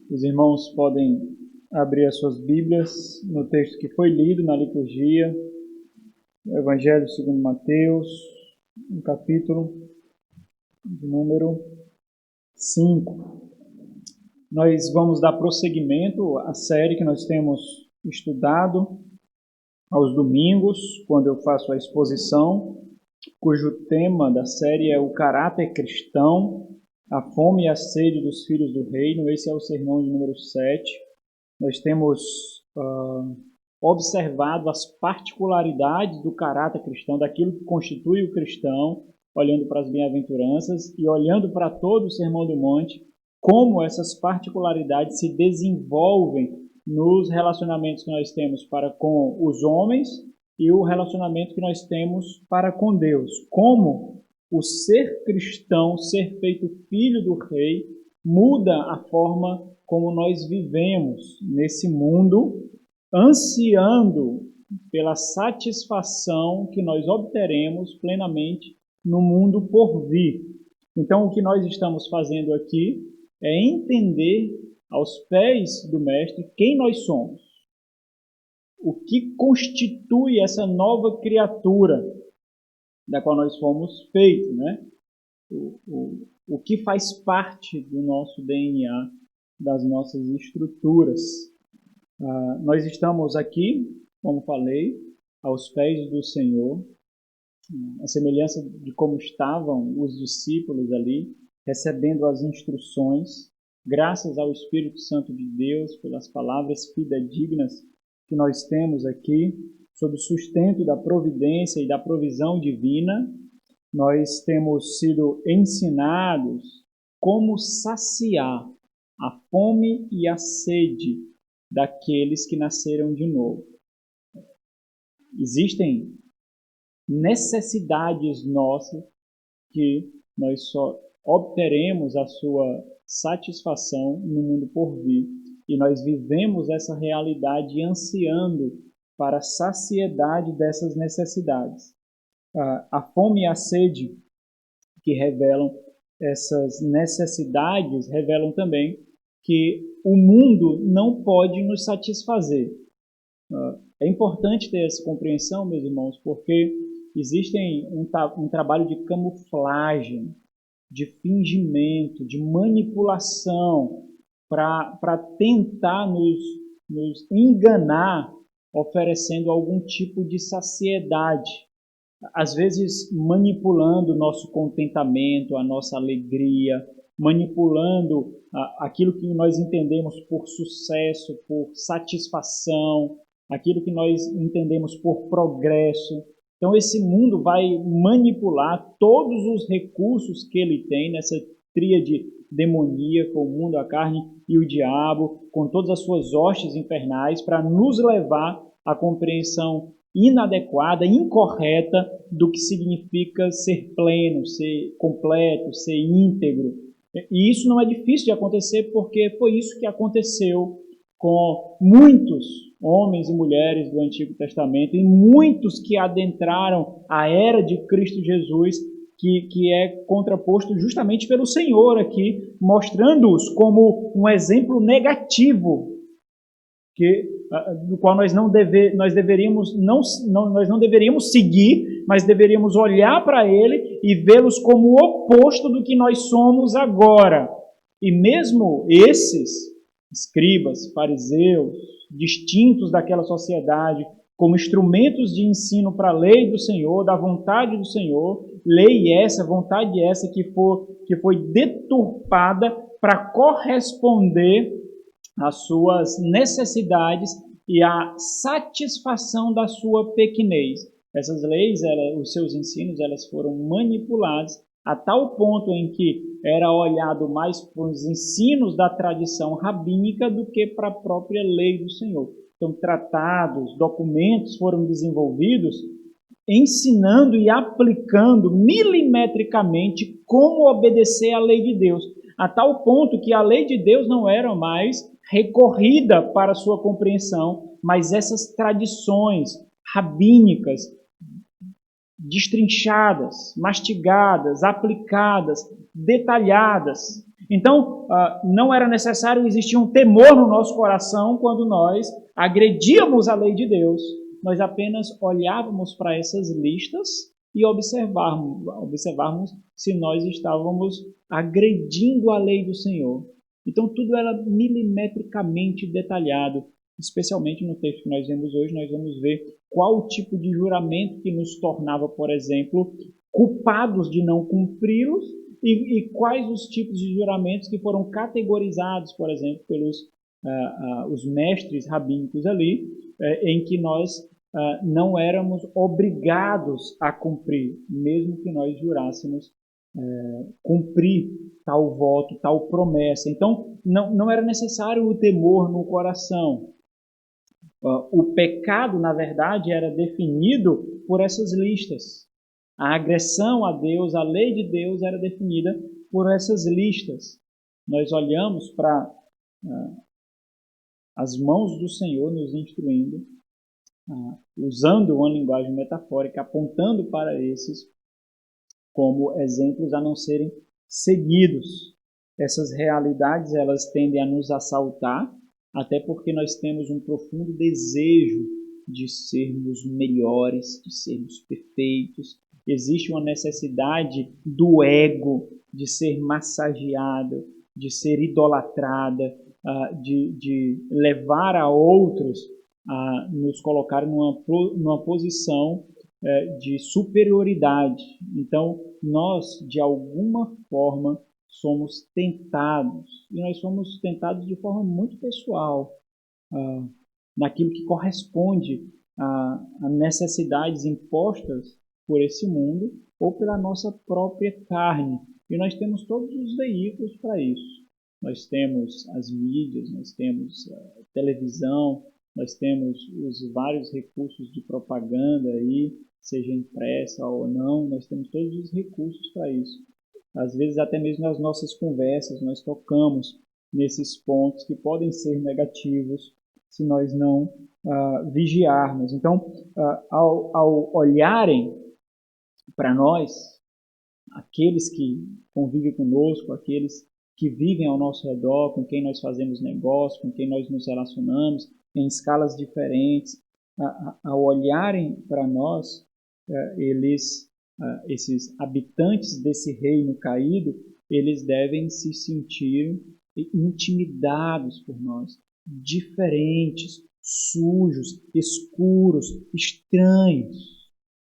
Os irmãos podem abrir as suas Bíblias no texto que foi lido na liturgia, o Evangelho segundo Mateus, no capítulo de número 5. Nós vamos dar prosseguimento à série que nós temos estudado aos domingos, quando eu faço a exposição, cujo tema da série é o caráter cristão, a fome e a sede dos filhos do reino. Esse é o sermão de número 7. Nós temos observado as particularidades do caráter cristão, daquilo que constitui o cristão, olhando para as bem-aventuranças e olhando para todo o Sermão do Monte, como essas particularidades se desenvolvem nos relacionamentos que nós temos para com os homens e o relacionamento que nós temos para com Deus. Como o ser cristão, ser feito filho do rei, muda a forma como nós vivemos nesse mundo, ansiando pela satisfação que nós obteremos plenamente no mundo por vir. Então, o que nós estamos fazendo aqui é entender aos pés do Mestre quem nós somos, o que constitui essa nova criatura da qual nós fomos feitos, né? O que faz parte do nosso DNA, das nossas estruturas. Nós estamos aqui, como falei, aos pés do Senhor, a semelhança de como estavam os discípulos ali, recebendo as instruções, graças ao Espírito Santo de Deus, pelas palavras fidedignas que nós temos aqui, sob o sustento da providência e da provisão divina, nós temos sido ensinados como saciar a fome e a sede daqueles que nasceram de novo. Existem necessidades nossas que nós só obteremos a sua satisfação no mundo por vir. E nós vivemos essa realidade ansiando para a saciedade dessas necessidades. A fome e a sede que revelam essas necessidades revelam também que o mundo não pode nos satisfazer. É importante ter essa compreensão, meus irmãos, porque existem um trabalho de camuflagem, de fingimento, de manipulação para tentar nos enganar, oferecendo algum tipo de saciedade. Às vezes manipulando o nosso contentamento, a nossa alegria, manipulando aquilo que nós entendemos por sucesso, por satisfação, aquilo que nós entendemos por progresso. Então esse mundo vai manipular todos os recursos que ele tem nessa tríade demoníaca, o mundo, a carne e o diabo, com todas as suas hostes infernais, para nos levar à compreensão inadequada, incorreta do que significa ser pleno, ser completo, ser íntegro. E isso não é difícil de acontecer, porque foi isso que aconteceu com muitos homens e mulheres do Antigo Testamento e muitos que adentraram a era de Cristo Jesus, que é contraposto justamente pelo Senhor aqui, mostrando-os como um exemplo negativo, do qual nós não deveríamos seguir, mas deveríamos olhar para ele e vê-los como o oposto do que nós somos agora. E mesmo esses escribas, fariseus, distintos daquela sociedade, como instrumentos de ensino para a lei do Senhor, da vontade do Senhor, lei essa, vontade essa que foi deturpada para corresponder às suas necessidades e à satisfação da sua pequenez. Essas leis, os seus ensinos, elas foram manipuladas a tal ponto em que era olhado mais para os ensinos da tradição rabínica do que para a própria lei do Senhor. Então, tratados, documentos foram desenvolvidos ensinando e aplicando milimetricamente como obedecer à lei de Deus, a tal ponto que a lei de Deus não era mais recorrida para sua compreensão, mas essas tradições rabínicas, destrinchadas, mastigadas, aplicadas, detalhadas, Então, não era necessário existir um temor no nosso coração quando nós agredíamos a lei de Deus. Nós apenas olhávamos para essas listas e observarmos se nós estávamos agredindo a lei do Senhor. Então, tudo era milimetricamente detalhado. Especialmente no texto que nós vemos hoje, nós vamos ver qual o tipo de juramento que nos tornava, por exemplo, culpados de não cumpri-los e quais os tipos de juramentos que foram categorizados, por exemplo, pelos os mestres rabínicos ali, em que nós não éramos obrigados a cumprir, mesmo que nós jurássemos cumprir tal voto, tal promessa. Então, não era necessário o temor no coração. O pecado, na verdade, era definido por essas listas. A agressão a Deus, a lei de Deus era definida por essas listas. Nós olhamos para as mãos do Senhor nos instruindo, usando uma linguagem metafórica, apontando para esses como exemplos a não serem seguidos. Essas realidades, elas tendem a nos assaltar, até porque nós temos um profundo desejo de sermos melhores, de sermos perfeitos. Existe uma necessidade do ego de ser massageado, de ser idolatrada, de levar a outros a nos colocar numa posição de superioridade. Então, nós, de alguma forma, somos tentados, e nós somos tentados de forma muito pessoal, naquilo que corresponde a necessidades impostas por esse mundo ou pela nossa própria carne. E nós temos todos os veículos para isso. Nós temos as mídias, nós temos a televisão, nós temos os vários recursos de propaganda aí, seja impressa ou não, nós temos todos os recursos para isso. Às vezes, até mesmo nas nossas conversas, nós tocamos nesses pontos que podem ser negativos se nós não vigiarmos. Então, ao olharem para nós, aqueles que convivem conosco, aqueles que vivem ao nosso redor, com quem nós fazemos negócio, com quem nós nos relacionamos, em escalas diferentes, ao olharem para nós, esses habitantes desse reino caído, eles devem se sentir intimidados por nós, diferentes, sujos, escuros, estranhos,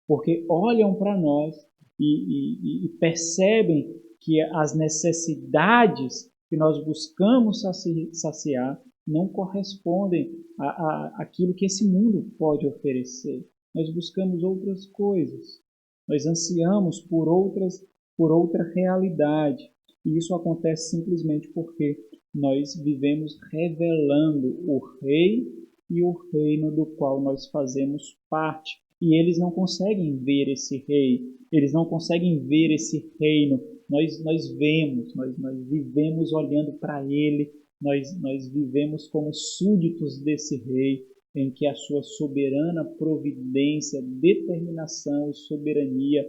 porque olham para nós e percebem que as necessidades que nós buscamos saciar não correspondem àquilo que esse mundo pode oferecer. Nós buscamos outras coisas, nós ansiamos por outra realidade. E isso acontece simplesmente porque nós vivemos revelando o rei e o reino do qual nós fazemos parte. E eles não conseguem ver esse rei, eles não conseguem ver esse reino. Nós vemos, nós vivemos olhando para ele, nós vivemos como súditos desse rei, em que a sua soberana providência, determinação e soberania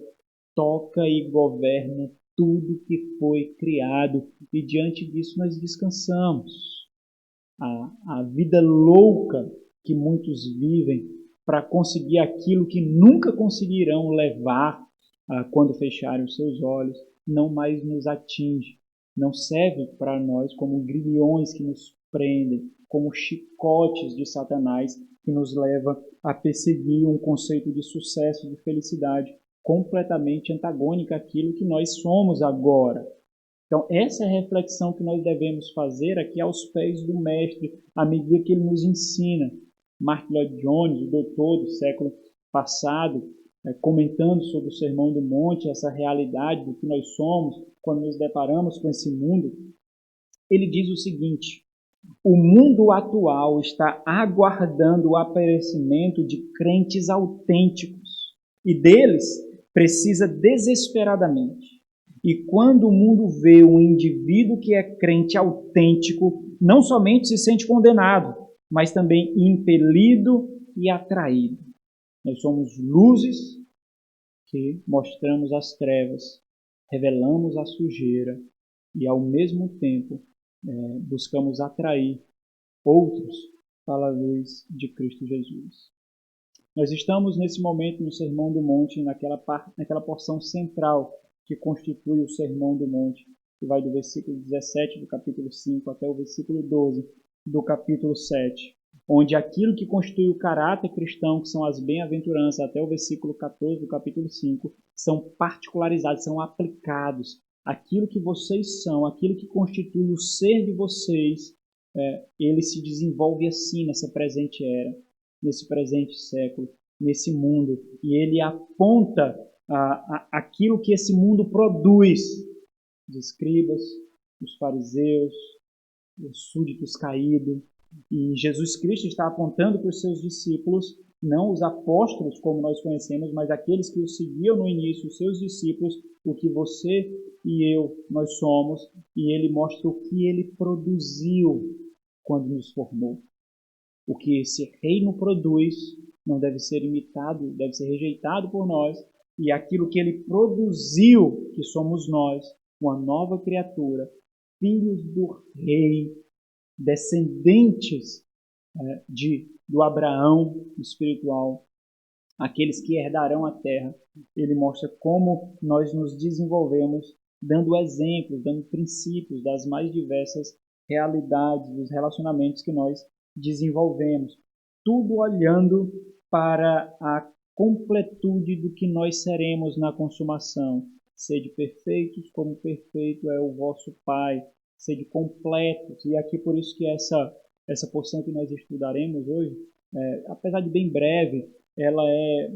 toca e governa tudo que foi criado, e diante disso nós descansamos. A vida louca que muitos vivem para conseguir aquilo que nunca conseguirão levar quando fecharem os seus olhos, não mais nos atinge, não serve para nós como grilhões que nos prendem, como chicotes de Satanás que nos leva a perseguir um conceito de sucesso, de felicidade, completamente antagônica àquilo que nós somos agora. Então, essa é a reflexão que nós devemos fazer aqui aos pés do Mestre, à medida que ele nos ensina. Martyn Lloyd-Jones, o doutor do século passado, comentando sobre o Sermão do Monte, essa realidade do que nós somos quando nos deparamos com esse mundo, ele diz o seguinte: o mundo atual está aguardando o aparecimento de crentes autênticos e deles precisa desesperadamente. E quando o mundo vê um indivíduo que é crente autêntico, não somente se sente condenado, mas também impelido e atraído. Nós somos luzes que mostramos as trevas, revelamos a sujeira e, ao mesmo tempo, buscamos atrair outros para a luz de Cristo Jesus. Nós estamos, nesse momento, no Sermão do Monte, naquela porção central que constitui o Sermão do Monte, que vai do versículo 17 do capítulo 5 até o versículo 12 do capítulo 7, onde aquilo que constitui o caráter cristão, que são as bem-aventuranças, até o versículo 14 do capítulo 5, são particularizados, são aplicados. Aquilo que vocês são, aquilo que constitui o ser de vocês, ele se desenvolve assim nessa presente era, nesse presente século, nesse mundo, e ele aponta aquilo que esse mundo produz. Os escribas, os fariseus, os súditos caídos, e Jesus Cristo está apontando para os seus discípulos, não os apóstolos como nós conhecemos, mas aqueles que o seguiam no início, os seus discípulos, o que você e eu, nós somos, e ele mostra o que ele produziu quando nos formou. O que esse reino produz não deve ser imitado, deve ser rejeitado por nós, e aquilo que ele produziu, que somos nós, uma nova criatura, filhos do rei, descendentes do Abraão espiritual, aqueles que herdarão a terra. Ele mostra como nós nos desenvolvemos, dando exemplos, dando princípios das mais diversas realidades, dos relacionamentos que nós desenvolvemos. Tudo olhando para a completude do que nós seremos na consumação. Sede perfeitos como perfeito é o vosso Pai. Sede completos. E aqui por isso que essa porção que nós estudaremos hoje, apesar de bem breve, ela é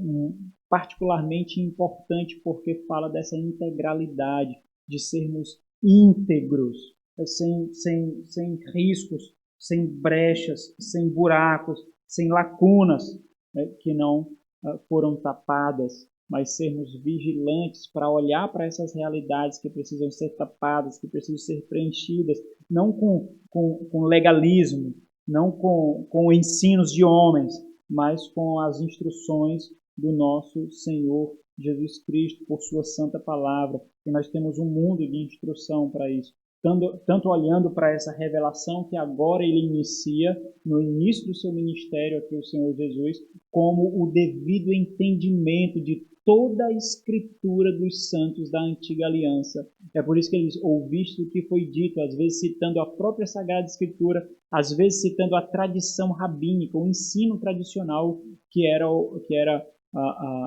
particularmente importante porque fala dessa integralidade, de sermos íntegros, sem riscos, sem brechas, sem buracos, sem lacunas que não foram tapadas, mas sermos vigilantes para olhar para essas realidades que precisam ser tapadas, que precisam ser preenchidas, não com legalismo, não com ensinos de homens, mas com as instruções do nosso Senhor Jesus Cristo, por sua santa palavra. E nós temos um mundo de instrução para isso. Tanto olhando para essa revelação que agora ele inicia, no início do seu ministério aqui, o Senhor Jesus, como o devido entendimento de toda a escritura dos santos da antiga aliança. É por isso que ele diz, ouviste o que foi dito, às vezes citando a própria Sagrada Escritura, às vezes citando a tradição rabínica, o ensino tradicional que era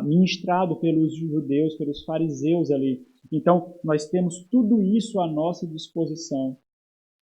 ministrado pelos judeus, pelos fariseus ali. Então, nós temos tudo isso à nossa disposição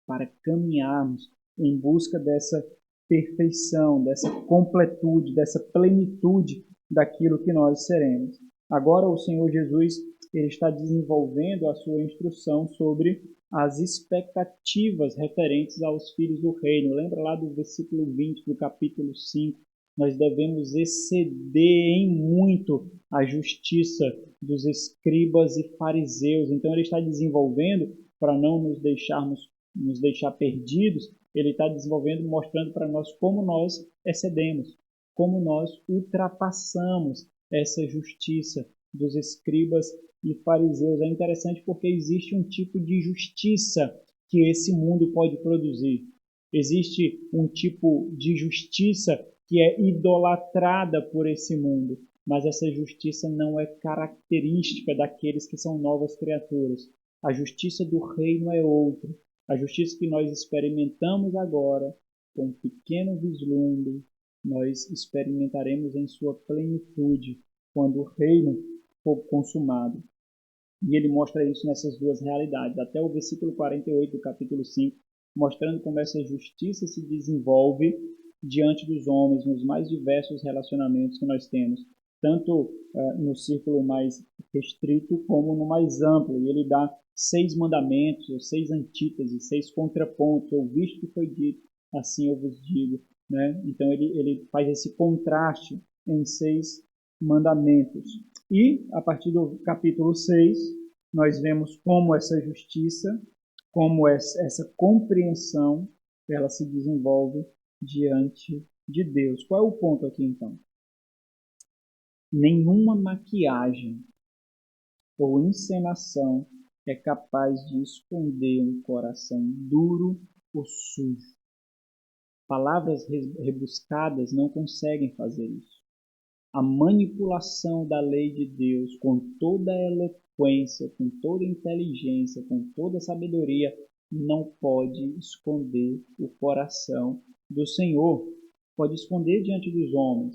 para caminharmos em busca dessa perfeição, dessa completude, dessa plenitude daquilo que nós seremos. Agora o Senhor Jesus ele está desenvolvendo a sua instrução sobre as expectativas referentes aos filhos do reino. Lembra lá do versículo 20 do capítulo 5? Nós devemos exceder em muito a justiça dos escribas e fariseus. Então ele está desenvolvendo, para não nos deixar perdidos, ele está desenvolvendo, mostrando para nós como nós excedemos, como nós ultrapassamos essa justiça dos escribas e fariseus. É interessante porque existe um tipo de justiça que esse mundo pode produzir. Existe um tipo de justiça que é idolatrada por esse mundo, mas essa justiça não é característica daqueles que são novas criaturas. A justiça do reino é outra. A justiça que nós experimentamos agora, com um pequeno vislumbre, nós experimentaremos em sua plenitude, quando o reino for consumado. E ele mostra isso nessas duas realidades, até o versículo 48 do capítulo 5, mostrando como essa justiça se desenvolve diante dos homens, nos mais diversos relacionamentos que nós temos, tanto no círculo mais restrito como no mais amplo. E ele dá 6 mandamentos, ou 6 antíteses, 6 contrapontos. Ouviste o que foi dito, assim eu vos digo. Né? Então ele faz esse contraste em 6 mandamentos. E, a partir do capítulo 6, nós vemos como essa justiça, como essa compreensão, ela se desenvolve diante de Deus. Qual é o ponto aqui, então? Nenhuma maquiagem ou encenação é capaz de esconder um coração duro ou sujo. Palavras rebuscadas não conseguem fazer isso. A manipulação da lei de Deus, com toda a eloquência, com toda a inteligência, com toda a sabedoria, não pode esconder o coração do Senhor. Pode esconder diante dos homens,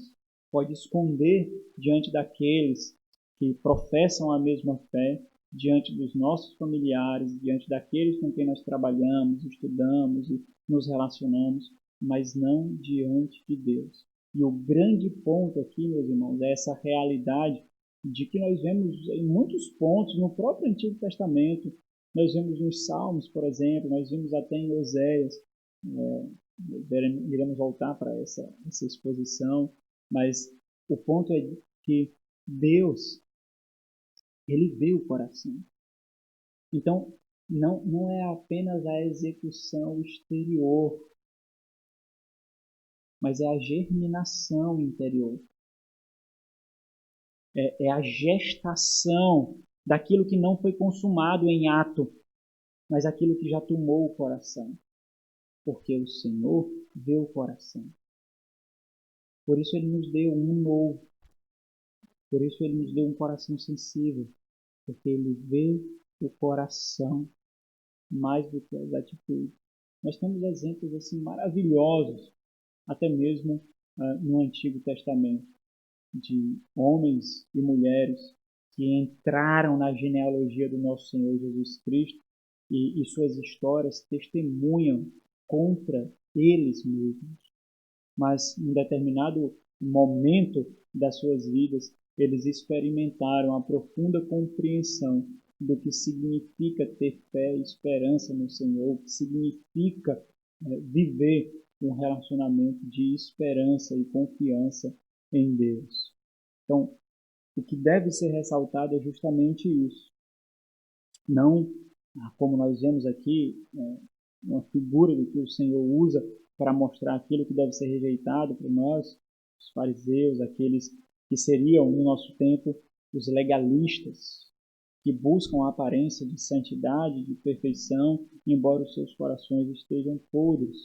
pode esconder diante daqueles que professam a mesma fé, diante dos nossos familiares, diante daqueles com quem nós trabalhamos, estudamos e nos relacionamos, mas não diante de Deus. E o grande ponto aqui, meus irmãos, é essa realidade de que nós vemos em muitos pontos, no próprio Antigo Testamento, nós vemos nos Salmos, por exemplo, nós vimos até em Oséias, iremos voltar para essa exposição, mas o ponto é que Deus, Ele vê o coração. Então, não é apenas a execução exterior, mas é a germinação interior. É a gestação daquilo que não foi consumado em ato, mas aquilo que já tomou o coração. Porque o Senhor vê o coração. Por isso Ele nos deu um novo. Por isso Ele nos deu um coração sensível. Porque Ele vê o coração mais do que as atitudes. Nós temos exemplos assim maravilhosos, até mesmo no Antigo Testamento, de homens e mulheres que entraram na genealogia do nosso Senhor Jesus Cristo e suas histórias testemunham contra eles mesmos. Mas em determinado momento das suas vidas, eles experimentaram a profunda compreensão do que significa ter fé e esperança no Senhor, o que significa viver um relacionamento de esperança e confiança em Deus. Então, o que deve ser ressaltado é justamente isso. Não, como nós vemos aqui, uma figura do que o Senhor usa para mostrar aquilo que deve ser rejeitado por nós, os fariseus, aqueles que seriam, no nosso tempo, os legalistas, que buscam a aparência de santidade, de perfeição, embora os seus corações estejam podres,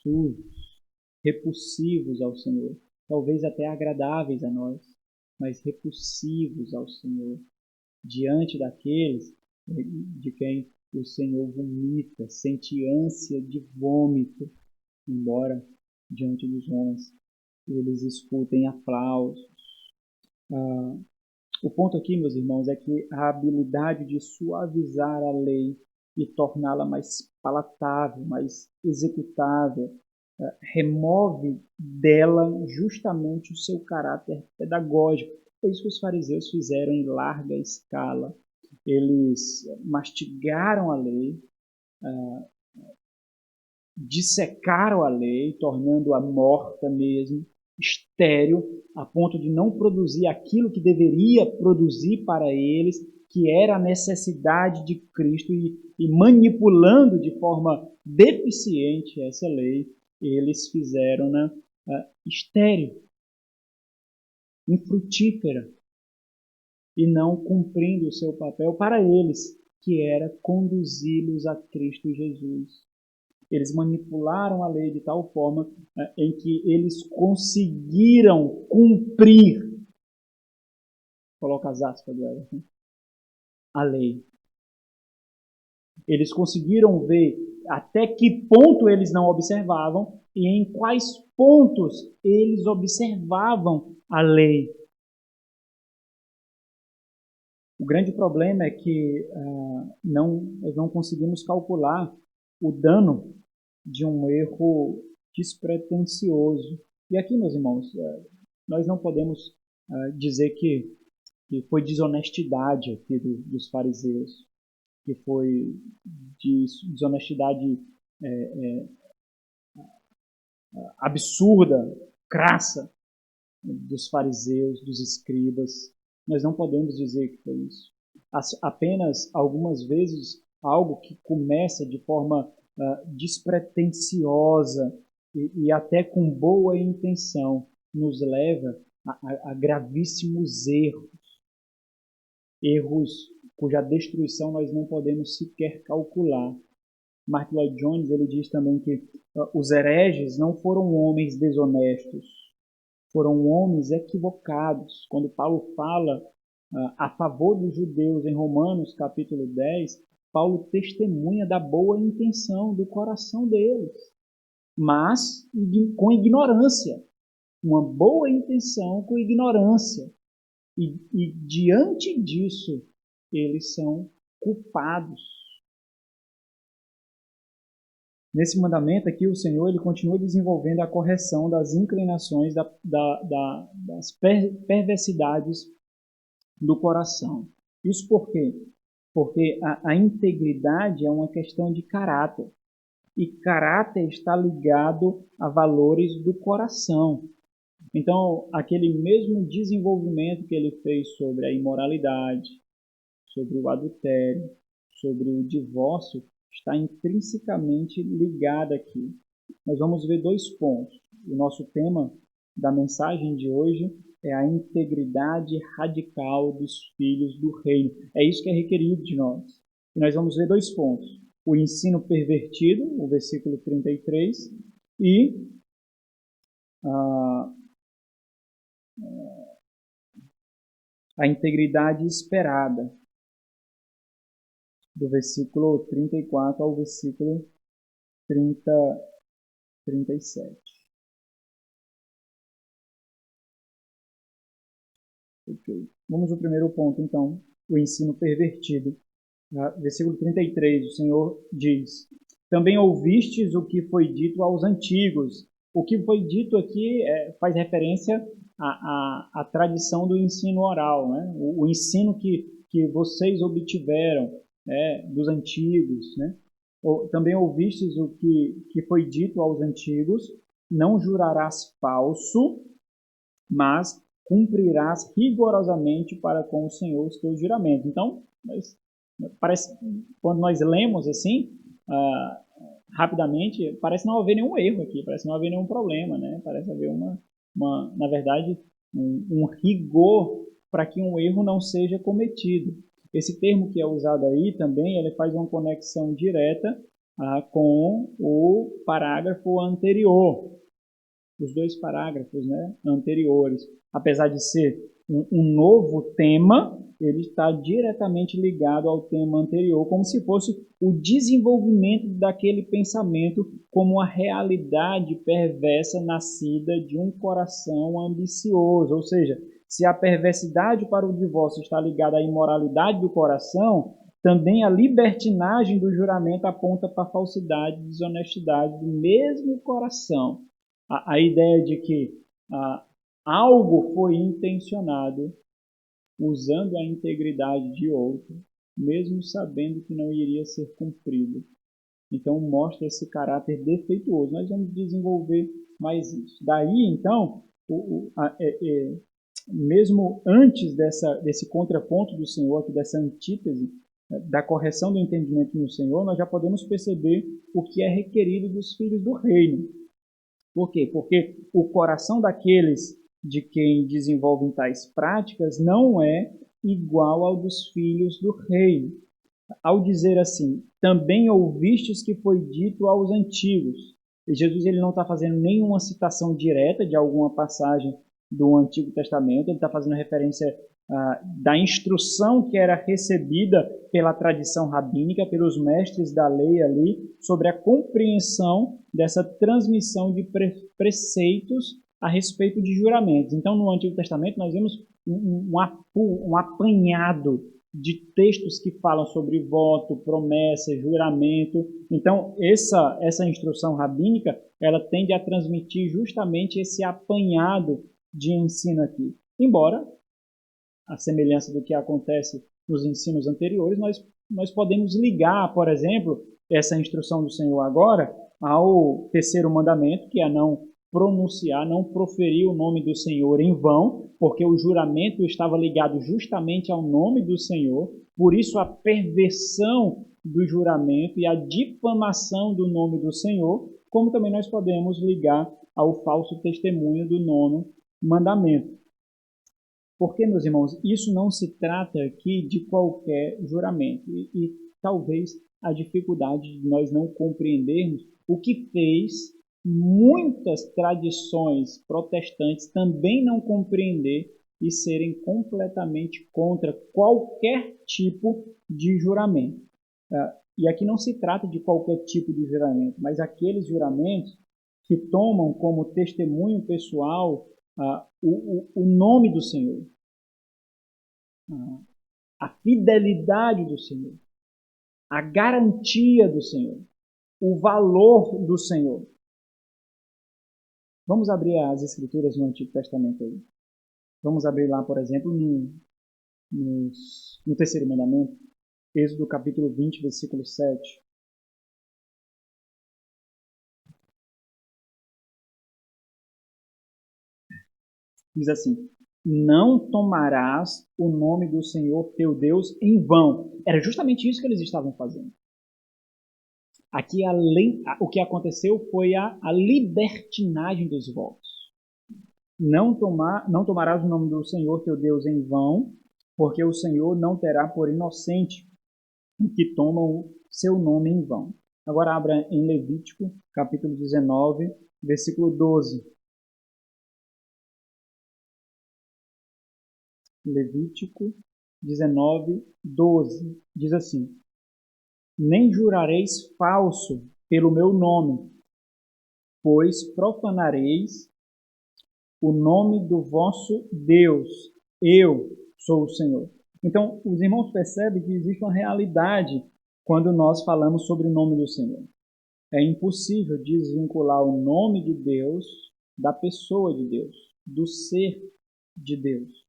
sujos, repulsivos ao Senhor, talvez até agradáveis a nós, mas repulsivos ao Senhor, diante daqueles de quem o Senhor vomita, sente ânsia de vômito, embora diante dos homens eles escutem aplausos. O ponto aqui, meus irmãos, é que a habilidade de suavizar a lei e torná-la mais palatável, mais executável, remove dela justamente o seu caráter pedagógico. Foi isso que os fariseus fizeram em larga escala. Eles mastigaram a lei, dissecaram a lei, tornando-a morta mesmo, estéril, a ponto de não produzir aquilo que deveria produzir para eles, que era a necessidade de Cristo, e manipulando de forma deficiente essa lei, eles fizeram-na estéril, infrutífera, e não cumprindo o seu papel para eles, que era conduzi-los a Cristo Jesus. Eles manipularam a lei de tal forma em que eles conseguiram cumprir, coloca as aspas dela, a lei. Eles conseguiram ver até que ponto eles não observavam e em quais pontos eles observavam a lei. O grande problema é que nós não conseguimos calcular o dano de um erro despretensioso. E aqui, meus irmãos, nós não podemos dizer que foi desonestidade aqui dos fariseus, que foi desonestidade absurda, crassa dos fariseus, dos escribas. Nós não podemos dizer que foi isso. Apenas, algumas vezes, algo que começa de forma despretensiosa e até com boa intenção nos leva a gravíssimos erros cuja destruição nós não podemos sequer calcular. Mark Lloyd Jones ele diz também que os hereges não foram homens desonestos, foram homens equivocados. Quando Paulo fala a favor dos judeus em Romanos capítulo 10, Paulo testemunha da boa intenção do coração deles, mas com ignorância. Uma boa intenção com ignorância. E diante disso, eles são culpados. Nesse mandamento aqui, o Senhor ele continua desenvolvendo a correção das inclinações, das perversidades do coração. Isso por quê? Porque a integridade é uma questão de caráter. E caráter está ligado a valores do coração. Então, aquele mesmo desenvolvimento que ele fez sobre a imoralidade, sobre o adultério, sobre o divórcio, está intrinsecamente ligado aqui. Nós vamos ver 2 pontos. O nosso tema da mensagem de hoje é a integridade radical dos filhos do reino. É isso que é requerido de nós. E nós vamos ver 2 pontos. O ensino pervertido, o versículo 33, e a integridade esperada, do versículo 34 ao versículo 37. Okay. Vamos ao primeiro ponto, então, o ensino pervertido. Versículo 33, o Senhor diz: também ouvistes o que foi dito aos antigos. O que foi dito aqui faz referência à tradição do ensino oral, né? O ensino que vocês obtiveram dos antigos. Né? Também ouvistes o que foi dito aos antigos: não jurarás falso, mas cumprirás rigorosamente para com o Senhor os teus juramentos. Então, parece, quando nós lemos assim, rapidamente, parece não haver nenhum erro aqui, parece não haver nenhum problema, né? Parece haver na verdade, um rigor para que um erro não seja cometido. Esse termo que é usado aí também, ele faz uma conexão direta com o parágrafo anterior, os 2 parágrafos, né, anteriores. Apesar de ser um novo tema, ele está diretamente ligado ao tema anterior, como se fosse o desenvolvimento daquele pensamento como a realidade perversa nascida de um coração ambicioso. Ou seja, se a perversidade para o divórcio está ligada à imoralidade do coração, também a libertinagem do juramento aponta para a falsidade e desonestidade do mesmo coração. A ideia de que algo foi intencionado usando a integridade de outro, mesmo sabendo que não iria ser cumprido. Então, mostra esse caráter defeituoso. Nós vamos desenvolver mais isso. Daí, então, mesmo antes desse contraponto do Senhor, aqui, dessa antítese, da correção do entendimento no Senhor, nós já podemos perceber o que é requerido dos filhos do reino. Por quê? Porque o coração daqueles de quem desenvolvem tais práticas não é igual ao dos filhos do reino. Ao dizer assim, também ouvistes que foi dito aos antigos. E Jesus ele não está fazendo nenhuma citação direta de alguma passagem do Antigo Testamento, ele está fazendo referência da instrução que era recebida pela tradição rabínica, pelos mestres da lei ali, sobre a compreensão dessa transmissão de preceitos a respeito de juramentos. Então, no Antigo Testamento, nós vemos um apanhado de textos que falam sobre voto, promessa, juramento. Então, essa instrução rabínica, ela tende a transmitir justamente esse apanhado de ensino aqui. Embora, a semelhança do que acontece nos ensinos anteriores, nós podemos ligar, por exemplo, essa instrução do Senhor agora ao 3º mandamento, que é não pronunciar, não proferir o nome do Senhor em vão, porque o juramento estava ligado justamente ao nome do Senhor, por isso a perversão do juramento e a difamação do nome do Senhor, como também nós podemos ligar ao falso testemunho do 9º mandamento. Porque, meus irmãos, isso não se trata aqui de qualquer juramento. E talvez a dificuldade de nós não compreendermos o que fez muitas tradições protestantes também não compreender e serem completamente contra qualquer tipo de juramento. E aqui não se trata de qualquer tipo de juramento, mas aqueles juramentos que tomam como testemunho pessoal o nome do Senhor, a fidelidade do Senhor, a garantia do Senhor, o valor do Senhor. Vamos abrir as Escrituras no Antigo Testamento aí. Vamos abrir lá, por exemplo, no terceiro mandamento, Êxodo capítulo 20, versículo 7. Diz assim: não tomarás o nome do Senhor teu Deus em vão. Era justamente isso que eles estavam fazendo. Aqui o que aconteceu foi a libertinagem dos votos. Não tomarás o nome do Senhor teu Deus em vão, porque o Senhor não terá por inocente o que toma o seu nome em vão. Agora abra em Levítico, capítulo 19, versículo 12. Levítico 19, 12. Diz assim: nem jurareis falso pelo meu nome, pois profanareis o nome do vosso Deus. Eu sou o Senhor. Então, os irmãos percebem que existe uma realidade quando nós falamos sobre o nome do Senhor. É impossível desvincular o nome de Deus da pessoa de Deus, do ser de Deus.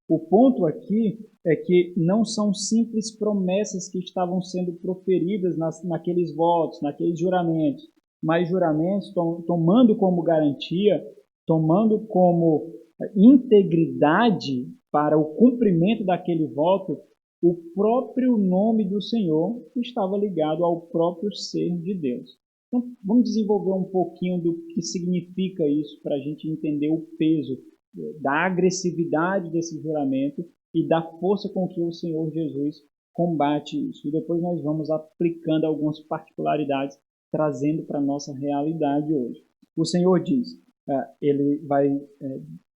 O ponto aqui é que não são simples promessas que estavam sendo proferidas naqueles votos, naqueles juramentos, mas juramentos tomando como garantia, tomando como integridade para o cumprimento daquele voto, o próprio nome do Senhor estava ligado ao próprio ser de Deus. Então, vamos desenvolver um pouquinho do que significa isso para a gente entender o peso da agressividade desse juramento e da força com que o Senhor Jesus combate isso. E depois nós vamos aplicando algumas particularidades, trazendo para a nossa realidade hoje. O Senhor diz, ele vai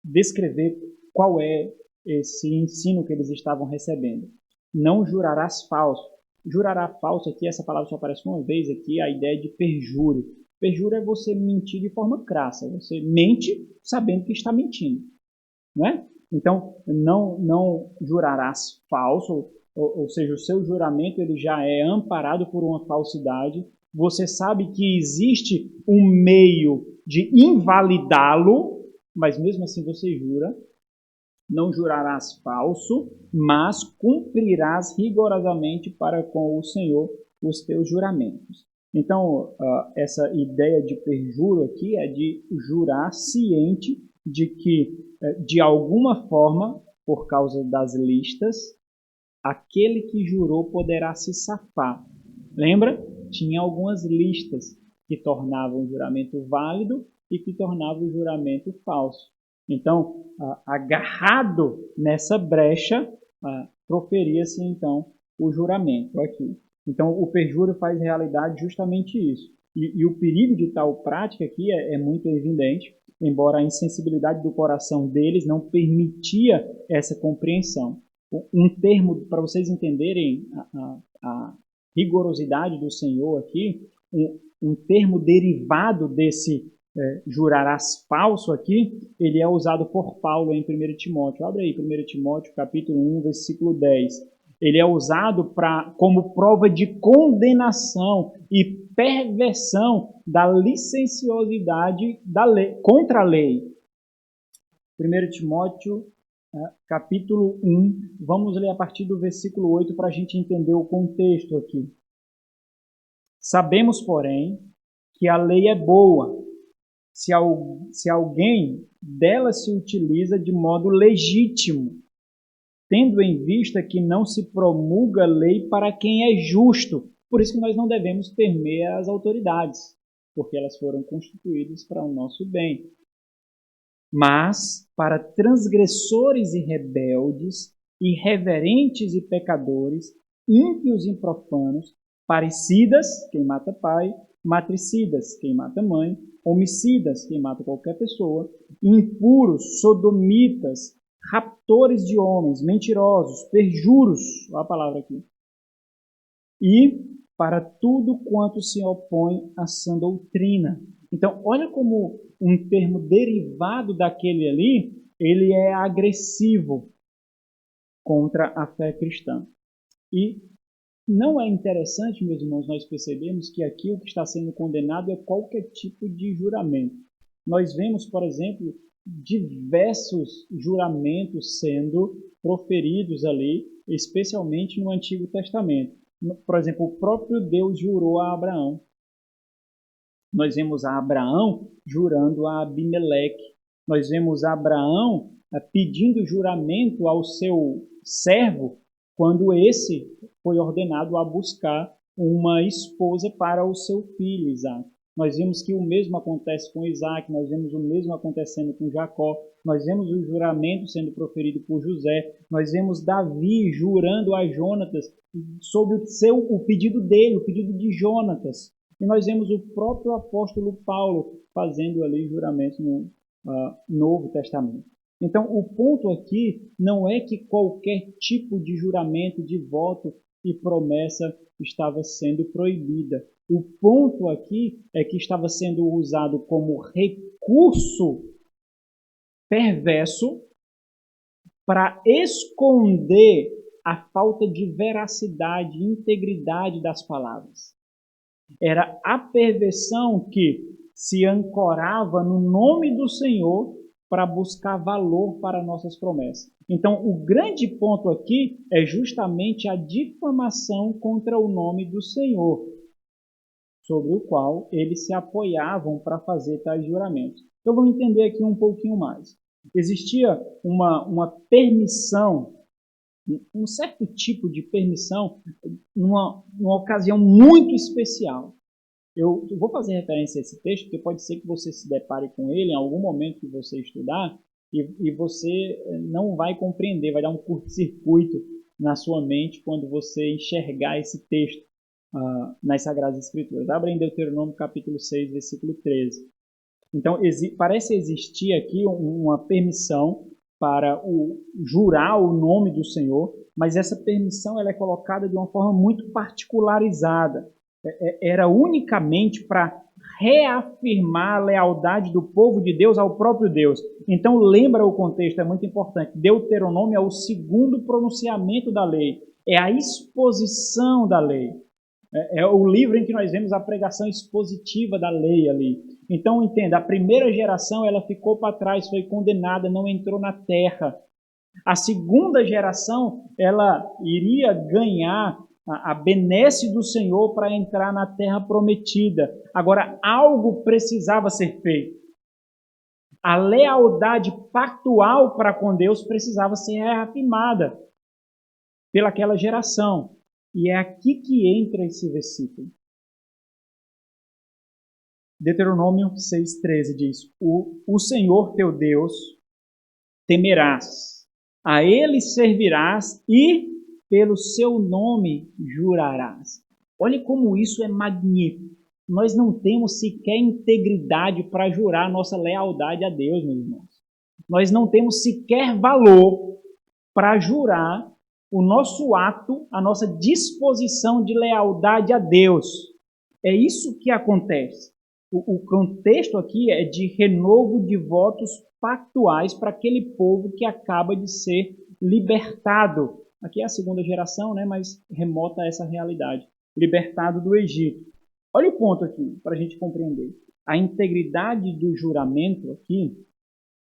descrever qual é esse ensino que eles estavam recebendo. Não jurarás falso. Jurará falso aqui, essa palavra só aparece uma vez aqui, a ideia de perjúrio. Perjúrio é você mentir de forma crassa. Você mente sabendo que está mentindo, não é? Então, não jurarás falso, ou seja, o seu juramento ele já é amparado por uma falsidade. Você sabe que existe um meio de invalidá-lo, mas mesmo assim você jura. Não jurarás falso, mas cumprirás rigorosamente para com o Senhor os teus juramentos. Então, essa ideia de perjuro aqui é de jurar ciente de que, de alguma forma, por causa das listas, aquele que jurou poderá se safar. Lembra? Tinha algumas listas que tornavam o juramento válido e que tornavam o juramento falso. Então, agarrado nessa brecha, proferia-se então o juramento aqui. Então, o perjúrio faz realidade justamente isso. E o perigo de tal prática aqui é muito evidente, embora a insensibilidade do coração deles não permitia essa compreensão. Um termo, para vocês entenderem a rigorosidade do Senhor aqui, um termo derivado desse jurarás falso aqui, ele é usado por Paulo em 1 Timóteo. Abre aí, 1 Timóteo, capítulo 1, versículo 10. Ele é usado como prova de condenação e perversão da licenciosidade da lei, contra a lei. 1 Timóteo, capítulo 1, vamos ler a partir do versículo 8 para a gente entender o contexto aqui. Sabemos, porém, que a lei é boa, se alguém dela se utiliza de modo legítimo, tendo em vista que não se promulga lei para quem é justo. Por isso que nós não devemos temer as autoridades, porque elas foram constituídas para o nosso bem. mas para transgressores e rebeldes, irreverentes e pecadores, ímpios e profanos, parricidas, quem mata pai, matricidas, quem mata mãe, homicidas, quem mata qualquer pessoa, impuros, sodomitas, raptores de homens, mentirosos, perjuros, olha a palavra aqui, e para tudo quanto se opõe à sã doutrina. Então, olha como um termo derivado daquele ali, ele é agressivo contra a fé cristã. E não é interessante, meus irmãos, nós percebemos que aqui o que está sendo condenado é qualquer tipo de juramento. Nós vemos, por exemplo, diversos juramentos sendo proferidos ali, especialmente no Antigo Testamento. Por exemplo, o próprio Deus jurou a Abraão. Nós vemos a Abraão jurando a Abimeleque. Nós vemos a Abraão pedindo juramento ao seu servo quando esse foi ordenado a buscar uma esposa para o seu filho, Isaac. Nós vemos que o mesmo acontece com Isaac, nós vemos o mesmo acontecendo com Jacó, nós vemos o juramento sendo proferido por José, nós vemos Davi jurando a Jonatas sobre o pedido dele, o pedido de Jonatas. E nós vemos o próprio apóstolo Paulo fazendo ali juramentos no Novo Testamento. Então, o ponto aqui não é que qualquer tipo de juramento, de voto e promessa estava sendo proibida. O ponto aqui é que estava sendo usado como recurso perverso para esconder a falta de veracidade e integridade das palavras. Era a perversão que se ancorava no nome do Senhor para buscar valor para nossas promessas. Então, o grande ponto aqui é justamente a difamação contra o nome do Senhor, sobre o qual eles se apoiavam para fazer tais juramentos. Então, vamos entender aqui um pouquinho mais. Existia uma permissão, um certo tipo de permissão, numa ocasião muito especial. Eu vou fazer referência a esse texto, porque pode ser que você se depare com ele em algum momento que você estudar e você não vai compreender, vai dar um curto-circuito na sua mente quando você enxergar esse texto nas Sagradas Escrituras. Abra em Deuteronômio capítulo 6, versículo 13. Então, parece existir aqui uma permissão para jurar o nome do Senhor, mas essa permissão ela é colocada de uma forma muito particularizada. Era unicamente para reafirmar a lealdade do povo de Deus ao próprio Deus. Então, lembra o contexto, é muito importante. Deuteronômio é o segundo pronunciamento da lei, é a exposição da lei. É o livro em que nós vemos a pregação expositiva da lei ali. Então, entenda, a primeira geração ela ficou para trás, foi condenada, não entrou na terra. A segunda geração ela iria ganhar a benesse do Senhor para entrar na terra prometida. Agora, algo precisava ser feito. A lealdade pactual para com Deus precisava ser reafirmada pelaquela geração. E é aqui que entra esse versículo. Deuteronômio 6,13 diz: o Senhor teu Deus temerás, a Ele servirás e pelo seu nome jurarás. Olha como isso é magnífico. Nós não temos sequer integridade para jurar nossa lealdade a Deus, meus irmãos. Nós não temos sequer valor para jurar o nosso ato, a nossa disposição de lealdade a Deus. É isso que acontece. O contexto aqui é de renovo de votos pactuais para aquele povo que acaba de ser libertado. Aqui é a segunda geração, né, mas remota a essa realidade. Libertado do Egito. Olha o ponto aqui, para a gente compreender. A integridade do juramento aqui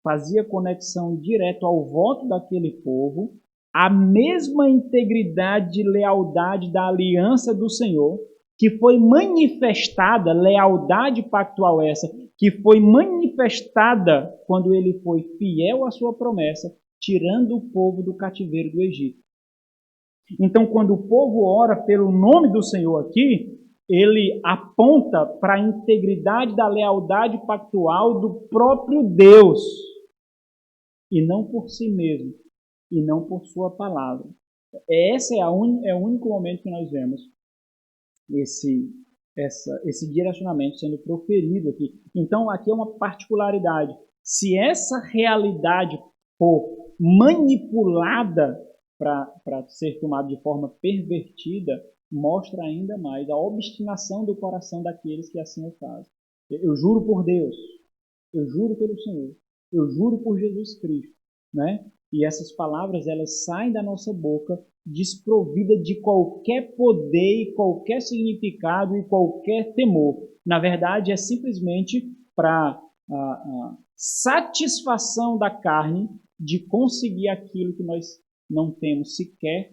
fazia conexão direto ao voto daquele povo, a mesma integridade e lealdade da aliança do Senhor, que foi manifestada, lealdade pactual essa, que foi manifestada quando ele foi fiel à sua promessa, tirando o povo do cativeiro do Egito. Então, quando o povo ora pelo nome do Senhor aqui, ele aponta para a integridade da lealdade pactual do próprio Deus. e não por si mesmo, e não por sua palavra. Esse é o único momento que nós vemos esse direcionamento sendo proferido aqui. Então, aqui é uma particularidade. Se essa realidade for manipulada para ser tomada de forma pervertida, mostra ainda mais a obstinação do coração daqueles que assim o fazem. Eu juro por Deus, eu juro pelo Senhor, eu juro por Jesus Cristo, né? E essas palavras, elas saem da nossa boca desprovida de qualquer poder e qualquer significado e qualquer temor. Na verdade, é simplesmente para a satisfação da carne de conseguir aquilo que nós não temos sequer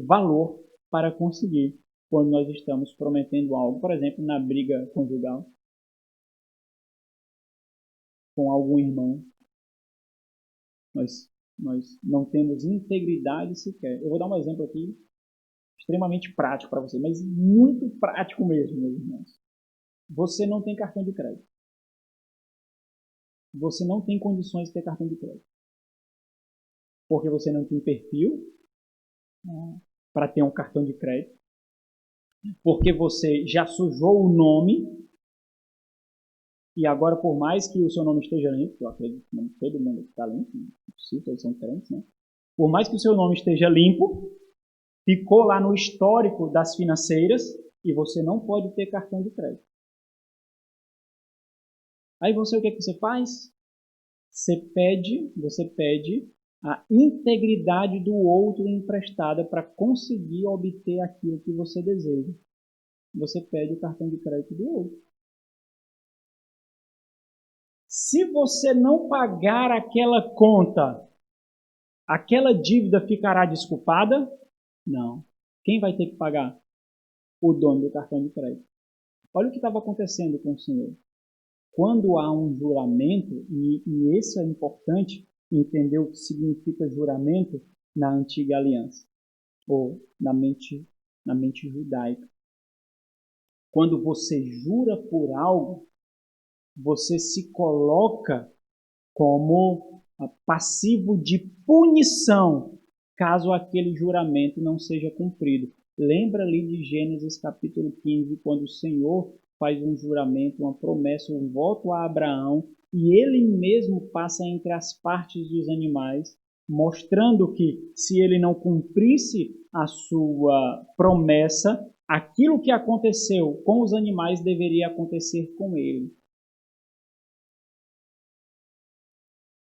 valor para conseguir quando nós estamos prometendo algo, por exemplo, na briga conjugal com algum irmão. Nós não temos integridade sequer. Eu vou dar um exemplo aqui extremamente prático para você, mas muito prático mesmo, meus irmãos. Você não tem cartão de crédito. Você não tem condições de ter cartão de crédito. Porque você não tem perfil para ter um cartão de crédito. Porque você já sujou o nome. E agora, por mais que o seu nome esteja limpo, eu acredito que todo mundo está limpo, não é possível, todos são diferentes, né? Por mais que o seu nome esteja limpo, ficou lá no histórico das financeiras e você não pode ter cartão de crédito. Aí você, o que é que você faz? Você pede a integridade do outro emprestada para conseguir obter aquilo que você deseja. Você pede o cartão de crédito do outro. Se você não pagar aquela conta, aquela dívida ficará desculpada? Não. Quem vai ter que pagar? O dono do cartão de crédito. Olha o que estava acontecendo com o Senhor. Quando há um juramento, e isso é importante entender o que significa juramento na antiga aliança, ou na mente judaica. Quando você jura por algo, você se coloca como passivo de punição caso aquele juramento não seja cumprido. Lembra ali de Gênesis capítulo 15, quando o Senhor faz um juramento, uma promessa, um voto a Abraão, e ele mesmo passa entre as partes dos animais, mostrando que se ele não cumprisse a sua promessa, aquilo que aconteceu com os animais deveria acontecer com ele.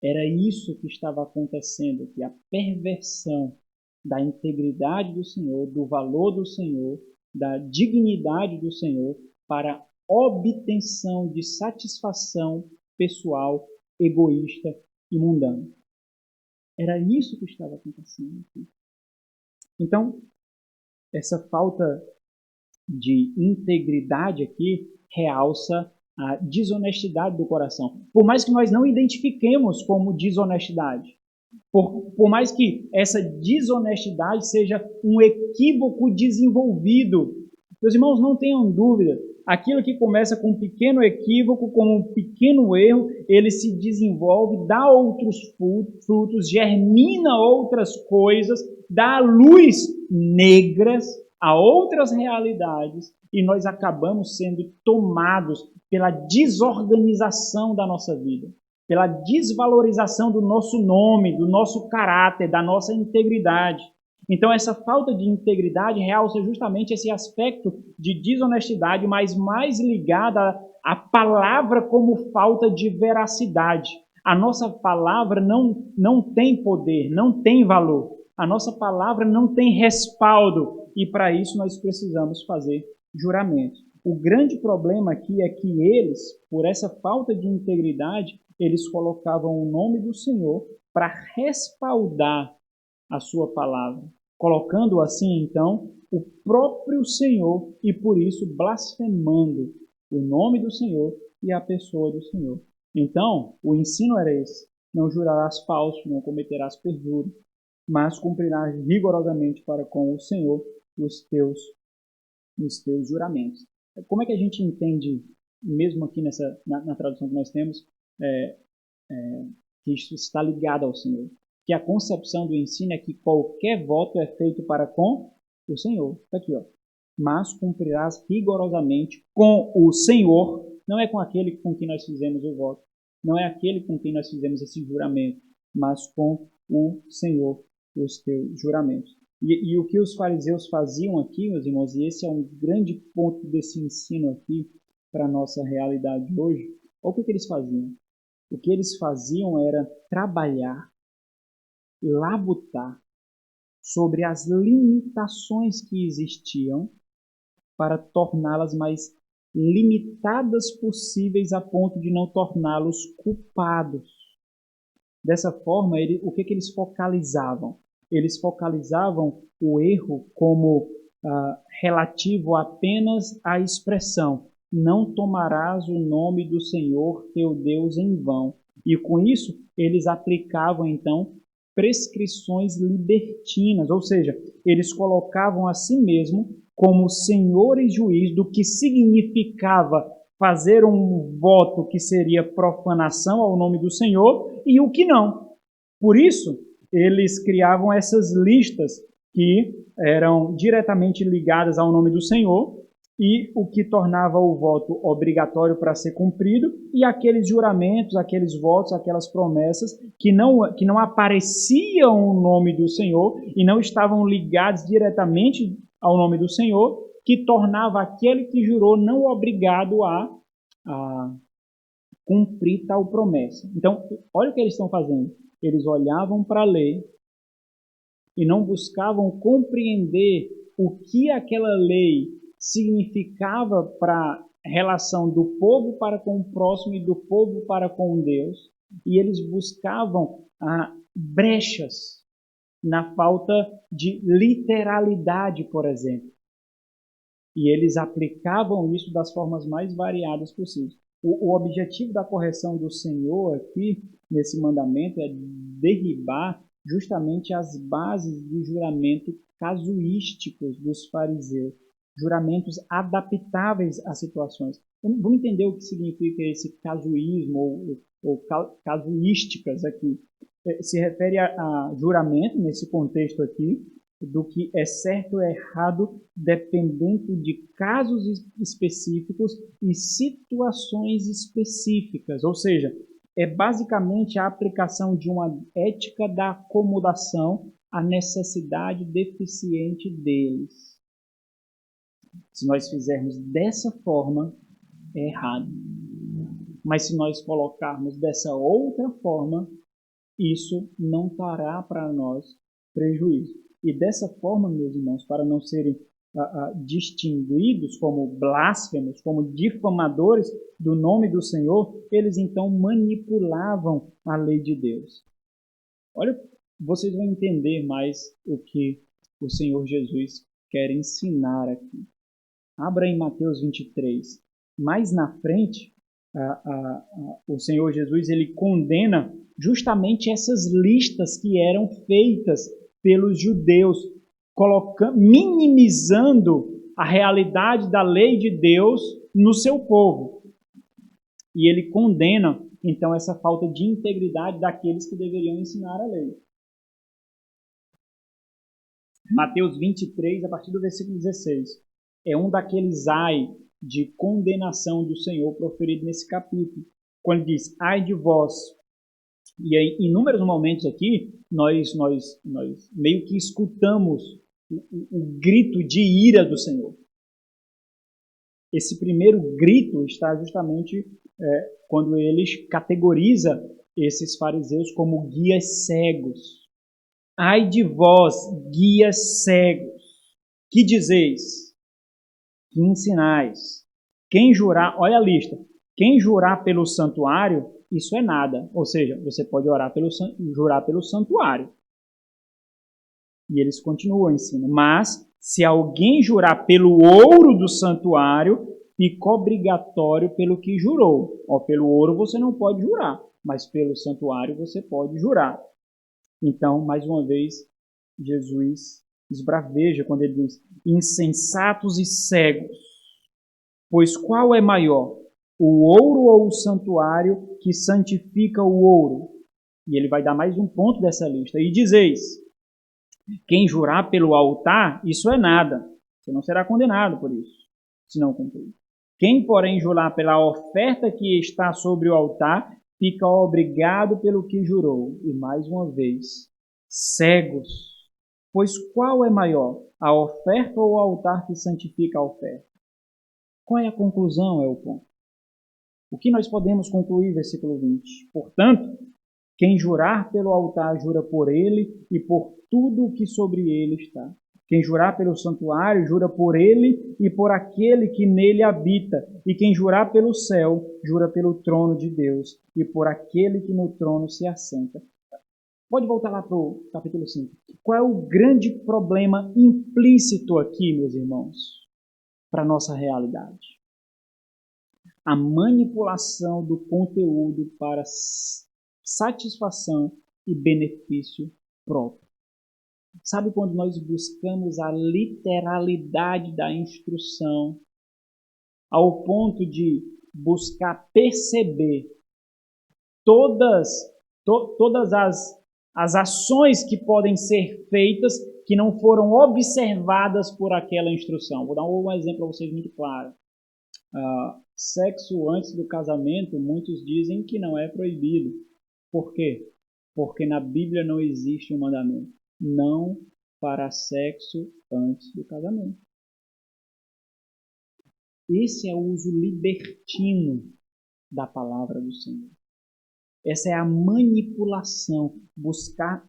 Era isso que estava acontecendo, que a perversão da integridade do Senhor, do valor do Senhor, da dignidade do Senhor, para obtenção de satisfação pessoal, egoísta e mundana. Era isso que estava acontecendo aqui. Então, essa falta de integridade aqui realça a desonestidade do coração. Por mais que nós não identifiquemos como desonestidade, por mais que essa desonestidade seja um equívoco desenvolvido, meus irmãos, não tenham dúvida, aquilo que começa com um pequeno equívoco, com um pequeno erro, ele se desenvolve, dá outros frutos, germina outras coisas, dá luz negras a outras realidades, e nós acabamos sendo tomados pela desorganização da nossa vida, pela desvalorização do nosso nome, do nosso caráter, da nossa integridade. Então, essa falta de integridade realça justamente esse aspecto de desonestidade, mas mais ligada à palavra como falta de veracidade. A nossa palavra não tem poder, não tem valor. A nossa palavra não tem respaldo. E para isso nós precisamos fazer juramento. O grande problema aqui é que eles, por essa falta de integridade, eles colocavam o nome do Senhor para respaldar a sua palavra, colocando assim, então, o próprio Senhor e, por isso, blasfemando o nome do Senhor e a pessoa do Senhor. Então, o ensino era esse: não jurarás falso, não cometerás perjúrio, mas cumprirás rigorosamente para com o Senhor os teus juramentos. Como é que a gente entende, mesmo aqui na tradução que nós temos, que isso está ligado ao Senhor. Que a concepção do ensino é que qualquer voto é feito para com o Senhor. Está aqui, ó. Mas cumprirás rigorosamente com o Senhor, não é com aquele com quem nós fizemos o voto, não é aquele com quem nós fizemos esse juramento, mas com o Senhor, os teus juramentos. E o que os fariseus faziam aqui, meus irmãos, e esse é um grande ponto desse ensino aqui para a nossa realidade hoje, olha o que eles faziam. O que eles faziam era trabalhar, labutar sobre as limitações que existiam para torná-las mais limitadas possíveis a ponto de não torná-los culpados. Dessa forma, o que eles focalizavam? Eles focalizavam o erro como relativo apenas à expressão: não tomarás o nome do Senhor teu Deus em vão. E com isso, eles aplicavam, então, prescrições libertinas, ou seja, eles colocavam a si mesmo como senhor e juiz do que significava fazer um voto que seria profanação ao nome do Senhor e o que não. Por isso, eles criavam essas listas que eram diretamente ligadas ao nome do Senhor e o que tornava o voto obrigatório para ser cumprido, e aqueles juramentos, aqueles votos, aquelas promessas que não apareciam o nome do Senhor e não estavam ligados diretamente ao nome do Senhor, que tornava aquele que jurou não obrigado a cumprir tal promessa. Então, olha o que eles estão fazendo. Eles olhavam para a lei e não buscavam compreender o que aquela lei significava para a relação do povo para com o próximo e do povo para com Deus, e eles buscavam brechas na falta de literalidade, por exemplo. E eles aplicavam isso das formas mais variadas possíveis. O objetivo da correção do Senhor aqui, nesse mandamento, é derribar justamente as bases do juramento casuísticos dos fariseus, juramentos adaptáveis às situações. Vamos entender o que significa esse casuísmo ou casuísticas aqui. Se refere a juramento, nesse contexto aqui, do que é certo ou errado, dependente de casos específicos e situações específicas. Ou seja, é basicamente a aplicação de uma ética da acomodação à necessidade deficiente deles. Se nós fizermos dessa forma, é errado. Mas se nós colocarmos dessa outra forma, isso não trará para nós prejuízo. E dessa forma, meus irmãos, para não serem distinguidos como blasfemos, como difamadores do nome do Senhor, eles então manipulavam a lei de Deus. Olha, vocês vão entender mais o que o Senhor Jesus quer ensinar aqui. Abra em Mateus 23. Mais na frente, o Senhor Jesus ele condena justamente essas listas que eram feitas pelos judeus, minimizando a realidade da lei de Deus no seu povo. E ele condena, então, essa falta de integridade daqueles que deveriam ensinar a lei. Mateus 23, a partir do versículo 16, é um daqueles ai de condenação do Senhor proferido nesse capítulo, quando ele diz, ai de vós. E aí, em inúmeros momentos aqui, nós meio que escutamos o grito de ira do Senhor. Esse primeiro grito está justamente quando ele categoriza esses fariseus como guias cegos. Ai de vós, guias cegos, que dizeis? Que ensinais? Quem jurar, olha a lista, quem jurar pelo santuário, isso é nada. Ou seja, você pode jurar pelo santuário. E eles continuam ensinando. Mas, se alguém jurar pelo ouro do santuário, fica obrigatório pelo que jurou. Pelo ouro você não pode jurar, mas pelo santuário você pode jurar. Então, mais uma vez, Jesus esbraveja quando ele diz, insensatos e cegos, pois qual é maior? O ouro ou o santuário que santifica o ouro? E ele vai dar mais um ponto dessa lista. E dizeis, quem jurar pelo altar, isso é nada. Você não será condenado por isso, se não cumprir. Quem, porém, jurar pela oferta que está sobre o altar, fica obrigado pelo que jurou. E mais uma vez, cegos. Pois qual é maior, a oferta ou o altar que santifica a oferta? Qual é a conclusão, é o ponto. O que nós podemos concluir, versículo 20? Portanto, quem jurar pelo altar, jura por ele e por tudo o que sobre ele está. Quem jurar pelo santuário, jura por ele e por aquele que nele habita. E quem jurar pelo céu, jura pelo trono de Deus e por aquele que no trono se assenta. Pode voltar lá para o capítulo 5. Qual é o grande problema implícito aqui, meus irmãos, para a nossa realidade? A manipulação do conteúdo para satisfação e benefício próprio. Sabe quando nós buscamos a literalidade da instrução ao ponto de buscar perceber todas as ações que podem ser feitas que não foram observadas por aquela instrução? Vou dar um exemplo para vocês muito claro. Sexo antes do casamento, muitos dizem que não é proibido. Por quê? Porque na Bíblia não existe um mandamento. Não para sexo antes do casamento. Esse é o uso libertino da palavra do Senhor. Essa é a manipulação,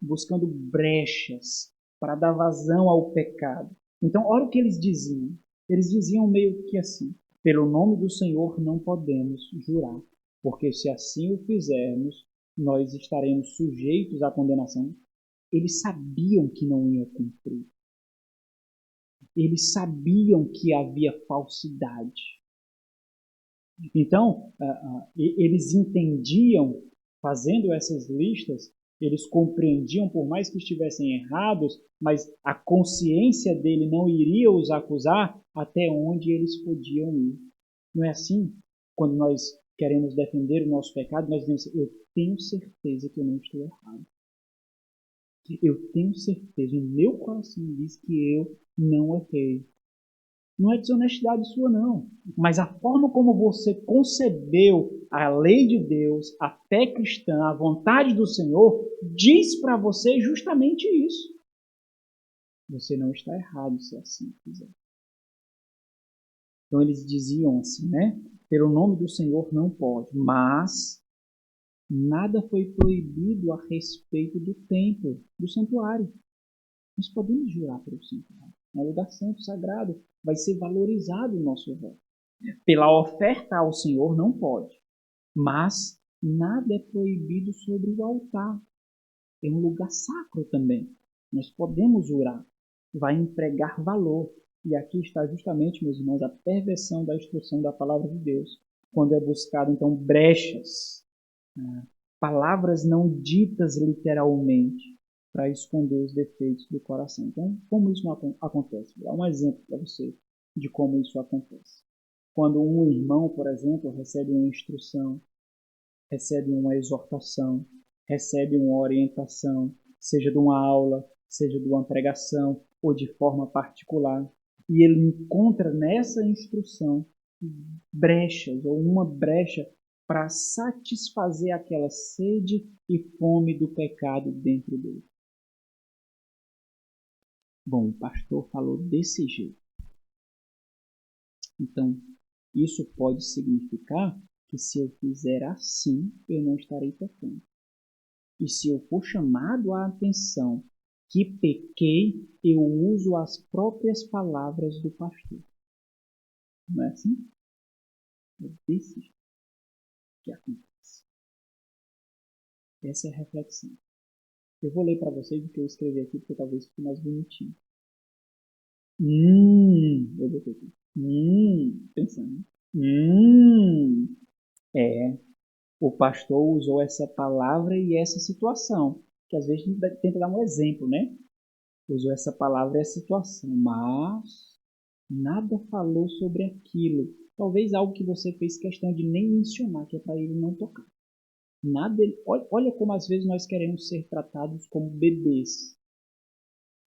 buscando brechas para dar vazão ao pecado. Então, olha o que eles diziam. Eles diziam meio que assim: pelo nome do Senhor não podemos jurar, porque se assim o fizermos, nós estaremos sujeitos à condenação. Eles sabiam que não ia cumprir. Eles sabiam que havia falsidade. Então, eles entendiam, fazendo essas listas, eles compreendiam, por mais que estivessem errados, mas a consciência dele não iria os acusar até onde eles podiam ir. Não é assim? Quando nós queremos defender o nosso pecado, nós dizemos: eu tenho certeza que eu não estou errado. Eu tenho certeza, o meu coração diz que eu não errei. Não é desonestidade sua, não. Mas a forma como você concebeu a lei de Deus, a fé cristã, a vontade do Senhor, diz para você justamente isso. Você não está errado se assim fizer. Então eles diziam assim, né? Pelo nome do Senhor não pode, mas nada foi proibido a respeito do templo, do santuário. Nós podemos jurar pelo santuário. É um lugar santo, sagrado. Vai ser valorizado o nosso voto. Pela oferta ao Senhor não pode. Mas nada é proibido sobre o altar. É um lugar sacro também. Nós podemos jurar. Vai empregar valor. E aqui está justamente, meus irmãos, a perversão da instrução da palavra de Deus. Quando é buscado, então, brechas. Palavras não ditas literalmente para esconder os defeitos do coração. Então, como isso acontece? Vou dar um exemplo para você de como isso acontece. Quando um irmão, por exemplo, recebe uma instrução, recebe uma exortação, recebe uma orientação, seja de uma aula, seja de uma pregação ou de forma particular, e ele encontra nessa instrução brechas ou uma brecha para satisfazer aquela sede e fome do pecado dentro dele. Bom, o pastor falou desse jeito. Então, isso pode significar que se eu fizer assim, eu não estarei pecando. E se eu for chamado a atenção que pequei, eu uso as próprias palavras do pastor. Não é assim? É desse jeito que acontece. Essa é a reflexão. Eu vou ler para vocês o que eu escrevi aqui, porque talvez fique mais bonitinho. Eu botei aqui. Pensando. O pastor usou essa palavra e essa situação, que às vezes a gente tenta dar um exemplo, né? Usou essa palavra e essa situação, mas nada falou sobre aquilo. Talvez algo que você fez questão de nem mencionar, que é para ele não tocar. Nada, olha como às vezes nós queremos ser tratados como bebês.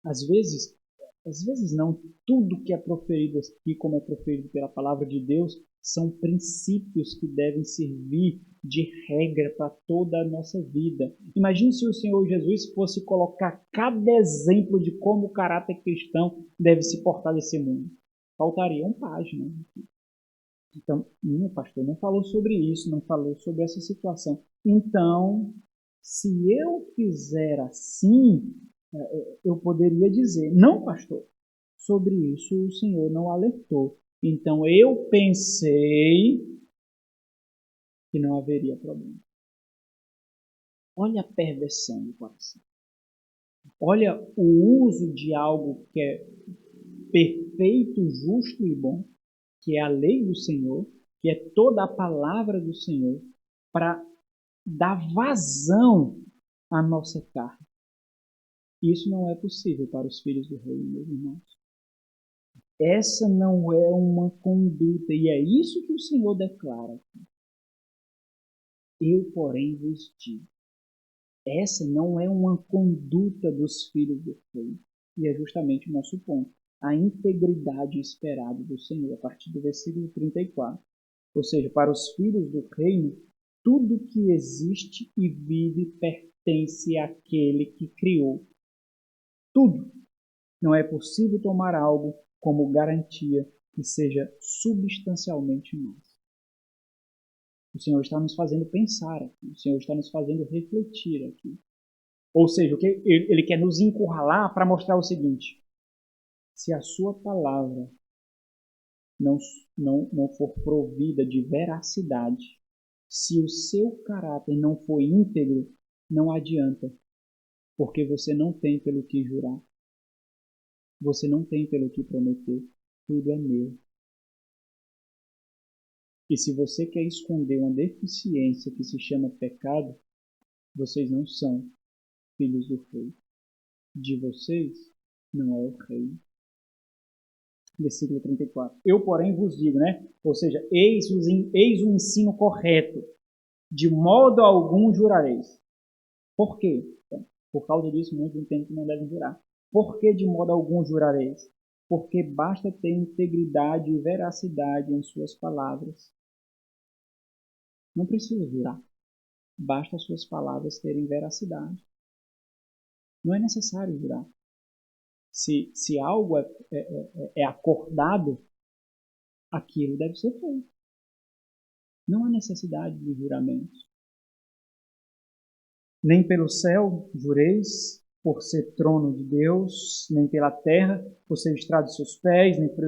Às vezes não, tudo que é proferido aqui, como é proferido pela palavra de Deus, são princípios que devem servir de regra para toda a nossa vida. Imagine se o Senhor Jesus fosse colocar cada exemplo de como o caráter cristão deve se portar nesse mundo. Faltaria uma página. Então, meu pastor não falou sobre isso, não falou sobre essa situação. Então, se eu fizer assim, eu poderia dizer, não, pastor, sobre isso o Senhor não alertou. Então, eu pensei que não haveria problema. Olha a perversão do coração. Olha o uso de algo que é perfeito, justo e bom, que é a lei do Senhor, que é toda a palavra do Senhor, para dar vazão à nossa carne. Isso não é possível para os filhos do reino, meus irmãos. Essa não é uma conduta, e é isso que o Senhor declara. Eu, porém, vos digo. Essa não é uma conduta dos filhos do reino. E é justamente o nosso ponto. A integridade esperada do Senhor, a partir do versículo 34. Ou seja, para os filhos do reino, tudo que existe e vive pertence àquele que criou. Tudo. Não é possível tomar algo como garantia que seja substancialmente mais. O Senhor está nos fazendo pensar aqui. O Senhor está nos fazendo refletir aqui. Ou seja, o que ele quer nos encurralar para mostrar o seguinte: se a sua palavra não for provida de veracidade, se o seu caráter não for íntegro, não adianta, porque você não tem pelo que jurar. Você não tem pelo que prometer. Tudo é meu. E se você quer esconder uma deficiência que se chama pecado, vocês não são filhos do rei. De vocês não é o rei. Versículo 34. Eu, porém, vos digo, né? Ou seja, eis o ensino correto. De modo algum jurareis. Por quê? Então, por causa disso, muitos entendem que não devem jurar. Por que de modo algum jurareis? Porque basta ter integridade e veracidade em suas palavras. Não precisa jurar. Basta as suas palavras terem veracidade. Não é necessário jurar. Se algo é acordado, aquilo deve ser feito. Não há necessidade de juramentos. Nem pelo céu jureis, por ser trono de Deus, nem pela terra, por ser estrado de seus pés, nem por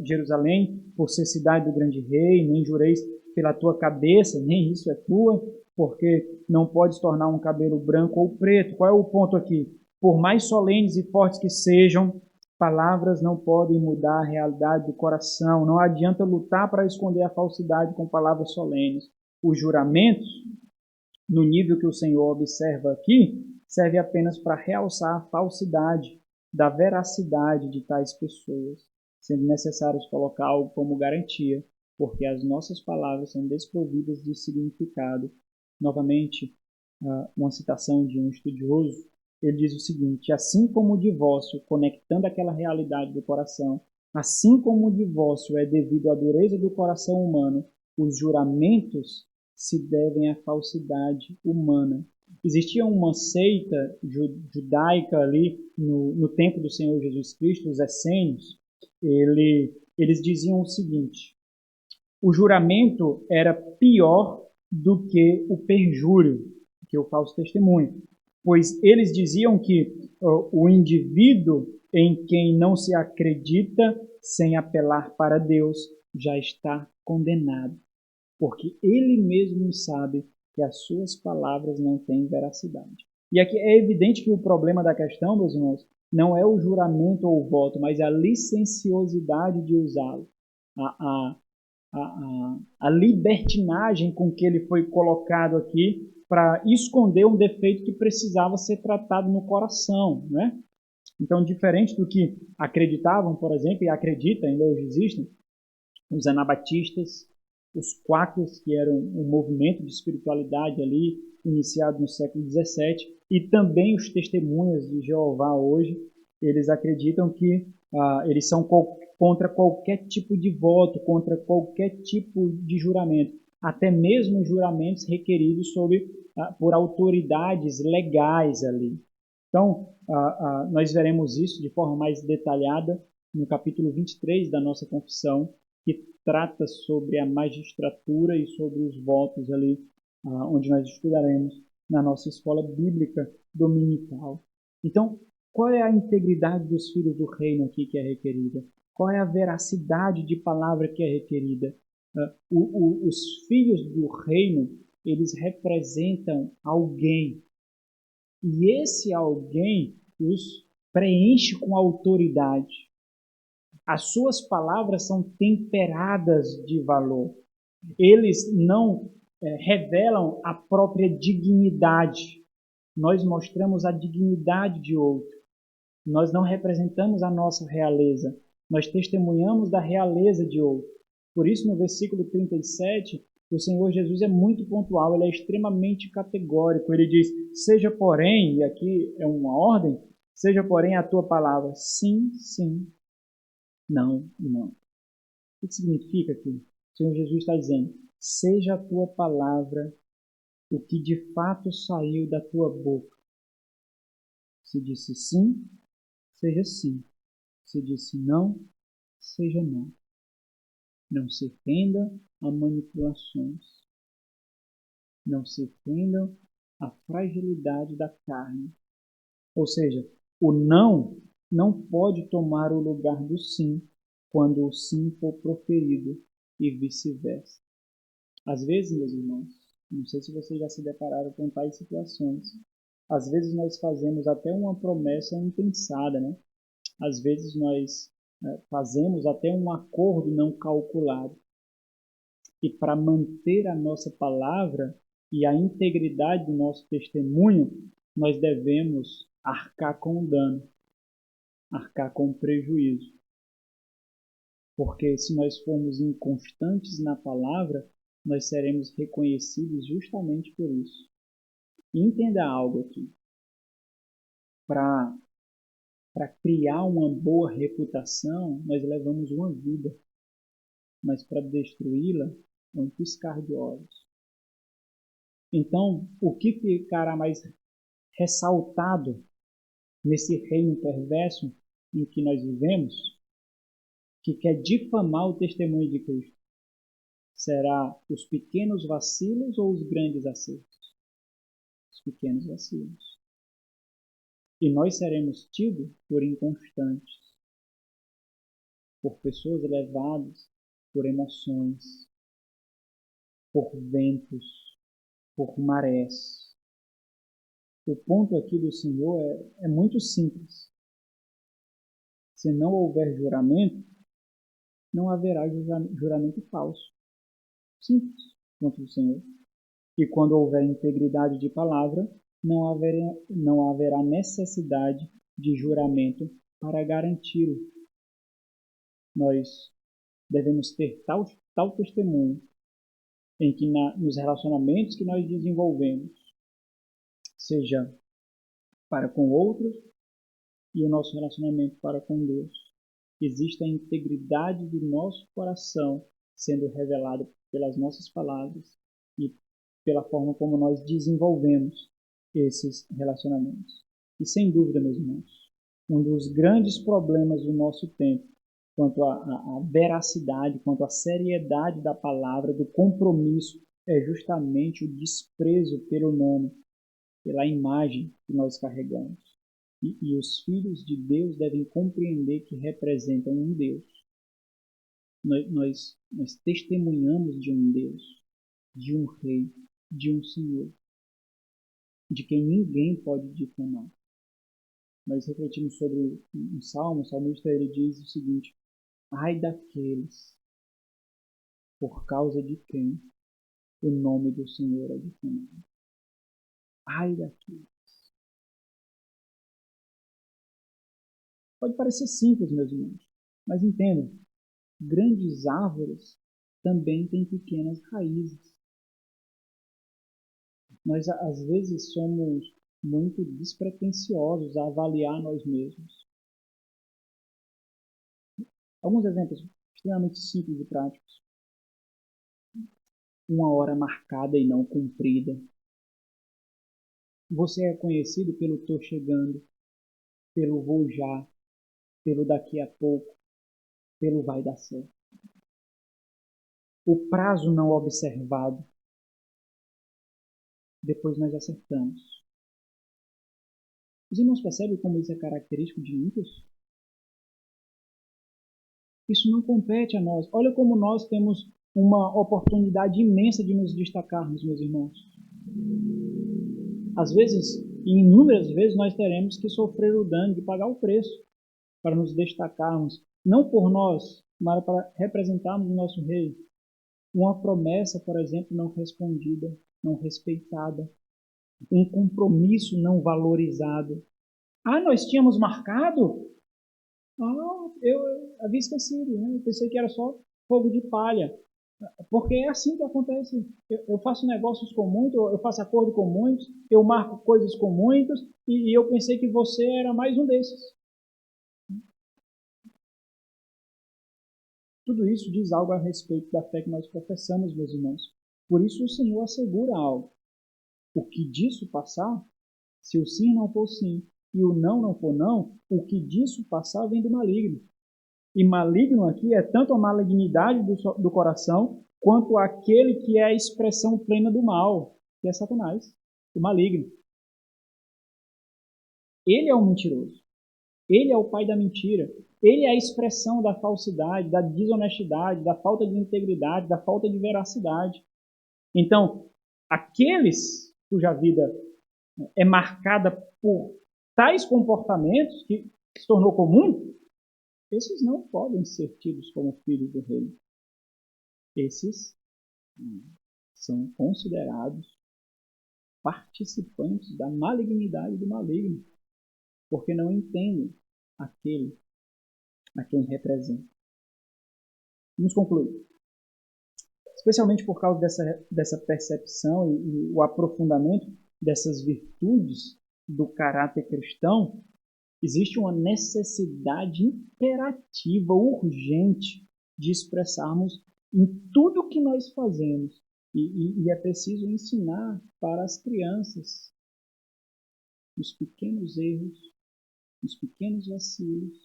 Jerusalém, por ser cidade do grande rei, nem jureis pela tua cabeça, nem isso é tua, porque não podes tornar um cabelo branco ou preto. Qual é o ponto aqui? Por mais solenes e fortes que sejam, palavras não podem mudar a realidade do coração. Não adianta lutar para esconder a falsidade com palavras solenes. Os juramentos, no nível que o Senhor observa aqui, serve apenas para realçar a falsidade da veracidade de tais pessoas, sendo necessário colocar algo como garantia, porque as nossas palavras são desprovidas de significado. Novamente, uma citação de um estudioso, ele diz o seguinte: assim como o divórcio, conectando aquela realidade do coração, assim como o divórcio é devido à dureza do coração humano, os juramentos se devem à falsidade humana. Existia uma seita judaica ali no tempo do Senhor Jesus Cristo, os essênios. Eles diziam o seguinte: o juramento era pior do que o perjúrio, que é o falso testemunho, pois eles diziam que o indivíduo em quem não se acredita sem apelar para Deus já está condenado, porque ele mesmo sabe que as suas palavras não têm veracidade. E aqui é evidente que o problema da questão, meus irmãos, não é o juramento ou o voto, mas a licenciosidade de usá-lo, a libertinagem com que ele foi colocado aqui para esconder um defeito que precisava ser tratado no coração, né? Então, diferente do que acreditavam, por exemplo, e acreditam, ainda hoje existem, os anabatistas, os quakers, que eram um movimento de espiritualidade ali, iniciado no século XVII, e também os testemunhas de Jeová hoje, eles acreditam que eles são contra qualquer tipo de voto, contra qualquer tipo de juramento, até mesmo juramentos requeridos por autoridades legais ali. Então, nós veremos isso de forma mais detalhada no capítulo 23 da nossa confissão, que trata sobre a magistratura e sobre os votos ali, onde nós estudaremos na nossa escola bíblica dominical. Então, qual é a integridade dos filhos do reino aqui que é requerida? Qual é a veracidade de palavra que é requerida? Os filhos do reino, eles representam alguém, e esse alguém os preenche com autoridade. As suas palavras são temperadas de valor. Eles não revelam a própria dignidade. Nós mostramos a dignidade de outro. Nós não representamos a nossa realeza. Nós testemunhamos da realeza de outro. Por isso, no versículo 37, o Senhor Jesus é muito pontual, ele é extremamente categórico. Ele diz, seja porém, e aqui é uma ordem, seja porém a tua palavra sim, sim, não, não. O que significa aqui? O Senhor Jesus está dizendo, seja a tua palavra o que de fato saiu da tua boca. Se disse sim, seja sim. Se disse não, seja não. Não se renda a manipulações. Não se rendam à fragilidade da carne. Ou seja, o não pode tomar o lugar do sim quando o sim for proferido e vice-versa. Às vezes, meus irmãos, não sei se vocês já se depararam com tais situações, às vezes nós fazemos até uma promessa impensada, né? Às vezes nós fazemos até um acordo não calculado. E para manter a nossa palavra e a integridade do nosso testemunho, nós devemos arcar com o dano, arcar com o prejuízo. Porque se nós formos inconstantes na palavra, nós seremos reconhecidos justamente por isso. E entenda algo aqui. Para criar uma boa reputação, nós levamos uma vida. Mas para destruí-la, é um piscar de olhos. Então, o que ficará mais ressaltado nesse reino perverso em que nós vivemos, que quer difamar o testemunho de Cristo? Será os pequenos vacilos ou os grandes acertos? Os pequenos vacilos. E nós seremos tidos por inconstantes, por pessoas levadas por emoções, por ventos, por marés. O ponto aqui do Senhor é muito simples. Se não houver juramento, não haverá juramento falso. Simples, contra o Senhor. E quando houver integridade de palavra, não haverá necessidade de juramento para garanti-lo. Nós devemos ter tal testemunho em que nos relacionamentos que nós desenvolvemos, seja para com outros e o nosso relacionamento para com Deus, existe a integridade do nosso coração sendo revelado pelas nossas palavras e pela forma como nós desenvolvemos esses relacionamentos. E sem dúvida, meus irmãos, um dos grandes problemas do nosso tempo, quanto à veracidade, quanto à seriedade da palavra, do compromisso, é justamente o desprezo pelo nome, pela imagem que nós carregamos. E os filhos de Deus devem compreender que representam um Deus. Nós testemunhamos de um Deus, de um Rei, de um Senhor, de quem ninguém pode difamar. Nós refletimos sobre um salmo, o salmista ele diz o seguinte: ai daqueles por causa de quem o nome do Senhor é difamado. Ai daqueles. Pode parecer simples, meus irmãos, mas entendam, grandes árvores também tem pequenas raízes. Nós, às vezes, somos muito despretensiosos a avaliar nós mesmos. Alguns exemplos extremamente simples e práticos. Uma hora marcada e não cumprida. Você é conhecido pelo tô chegando, pelo vou já, pelo daqui a pouco, pelo vai dar certo. O prazo não observado. Depois nós acertamos. Os irmãos percebem como isso é característico de muitos? Isso não compete a nós. Olha como nós temos uma oportunidade imensa de nos destacarmos, meus irmãos. Às vezes, e inúmeras vezes, nós teremos que sofrer o dano de pagar o preço para nos destacarmos, não por nós, mas para representarmos o nosso rei. Uma promessa, por exemplo, não respondida, não respeitada. Um compromisso não valorizado. Ah, nós tínhamos marcado? Eu havia esquecido, né? Eu pensei que era só fogo de palha. Porque é assim que acontece. Eu faço negócios com muitos, eu faço acordo com muitos, eu marco coisas com muitos, e eu pensei que você era mais um desses. Tudo isso diz algo a respeito da fé que nós professamos, meus irmãos. Por isso o Senhor assegura algo. O que disso passar, se o sim não for sim e o não for não, o que disso passar vem do maligno. E maligno aqui é tanto a malignidade do coração, quanto aquele que é a expressão plena do mal, que é Satanás, o maligno. Ele é o mentiroso. Ele é o pai da mentira. Ele é a expressão da falsidade, da desonestidade, da falta de integridade, da falta de veracidade. Então, aqueles cuja vida é marcada por tais comportamentos que se tornou comum, esses não podem ser tidos como filhos do reino. Esses são considerados participantes da malignidade do maligno, porque não entendem aquele a quem representa. Vamos concluir. Especialmente por causa dessa percepção e o aprofundamento dessas virtudes do caráter cristão, existe uma necessidade imperativa, urgente, de expressarmos em tudo que nós fazemos. E é preciso ensinar para as crianças os pequenos erros, os pequenos vacilos,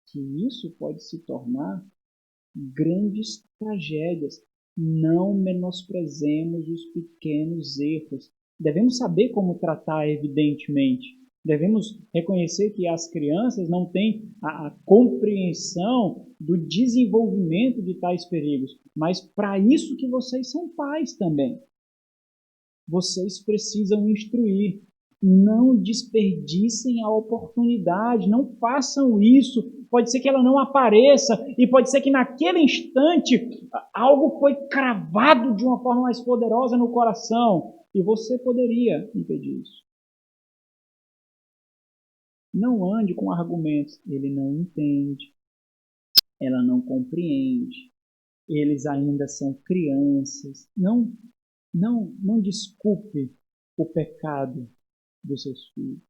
que isso pode se tornar grandes tragédias. Não menosprezemos os pequenos erros. Devemos saber como tratar, evidentemente. Devemos reconhecer que as crianças não têm a compreensão do desenvolvimento de tais perigos. Mas para isso que vocês são pais também. Vocês precisam instruir. Não desperdicem a oportunidade, não façam isso. Pode ser que ela não apareça e pode ser que naquele instante algo foi cravado de uma forma mais poderosa no coração e você poderia impedir isso. Não ande com argumentos. Ele não entende, ela não compreende, eles ainda são crianças. Não desculpe o pecado dos seus filhos.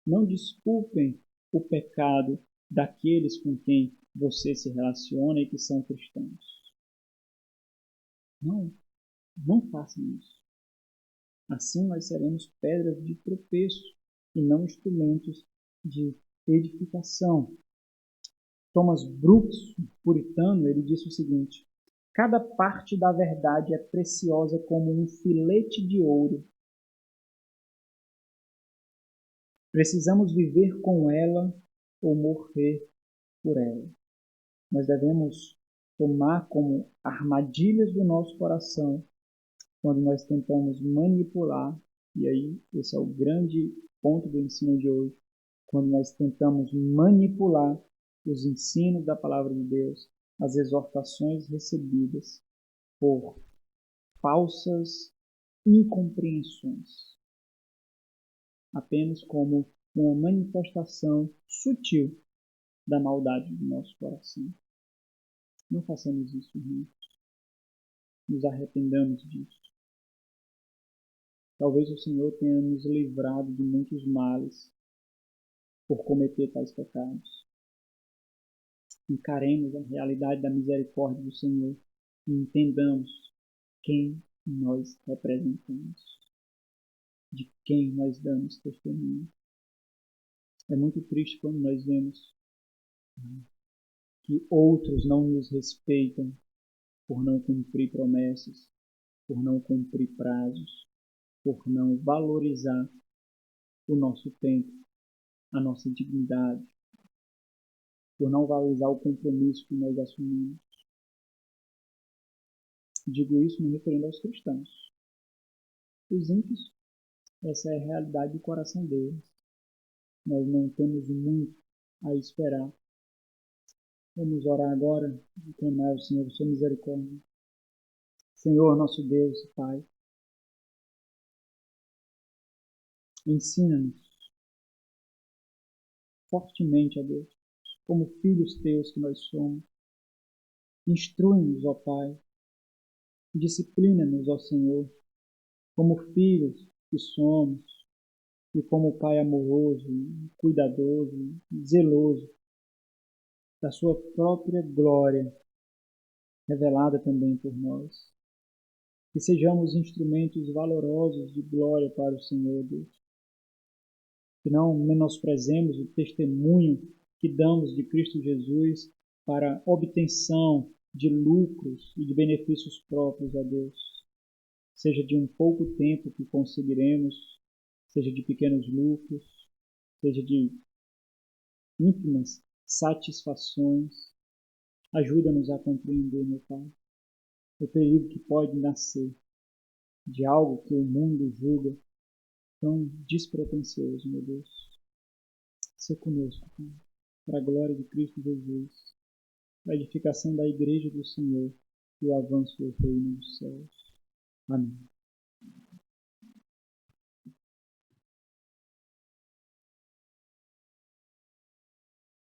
Não desculpem o pecado daqueles com quem você se relaciona e que são cristãos. Não façam isso. Assim nós seremos pedras de tropeço e não instrumentos de edificação. Thomas Brooks, puritano, ele disse o seguinte: cada parte da verdade é preciosa como um filete de ouro. Precisamos viver com ela ou morrer por ela. Nós devemos tomar como armadilhas do nosso coração quando nós tentamos manipular, e aí esse é o grande ponto do ensino de hoje, quando nós tentamos manipular os ensinos da palavra de Deus, as exortações recebidas por falsas incompreensões, apenas como uma manifestação sutil da maldade do nosso coração. Não façamos isso, irmãos. nos arrependamos disso. Talvez o Senhor tenha nos livrado de muitos males por cometer tais pecados. Encaremos a realidade da misericórdia do Senhor e entendamos quem nós representamos, de quem nós damos testemunho. É muito triste quando nós vemos que outros não nos respeitam por não cumprir promessas, por não cumprir prazos, por não valorizar o nosso tempo, a nossa dignidade, por não valorizar o compromisso que nós assumimos. Digo isso me referindo aos cristãos. Os ímpios, essa é a realidade do coração deles. Nós não temos muito a esperar. Vamos orar agora e clamar ao Senhor sua misericórdia. Senhor, nosso Deus e Pai, ensina-nos fortemente, ó Deus, como filhos teus que nós somos. Instrui-nos, ó Pai, disciplina-nos, ó Senhor, como filhos que somos e como Pai amoroso, cuidadoso, zeloso da sua própria glória revelada também por nós. Que sejamos instrumentos valorosos de glória para o Senhor, Deus. Que não menosprezemos o testemunho que damos de Cristo Jesus para obtenção de lucros e de benefícios próprios a Deus. Seja de um pouco tempo que conseguiremos, seja de pequenos lucros, seja de ínfimas satisfações. Ajuda-nos a compreender, meu Pai, o perigo que pode nascer de algo que o mundo julga tão despretensioso, meu Deus. Sê conosco, Pai, para a glória de Cristo Jesus, para a edificação da Igreja do Senhor e o avanço do reino dos céus. Amém.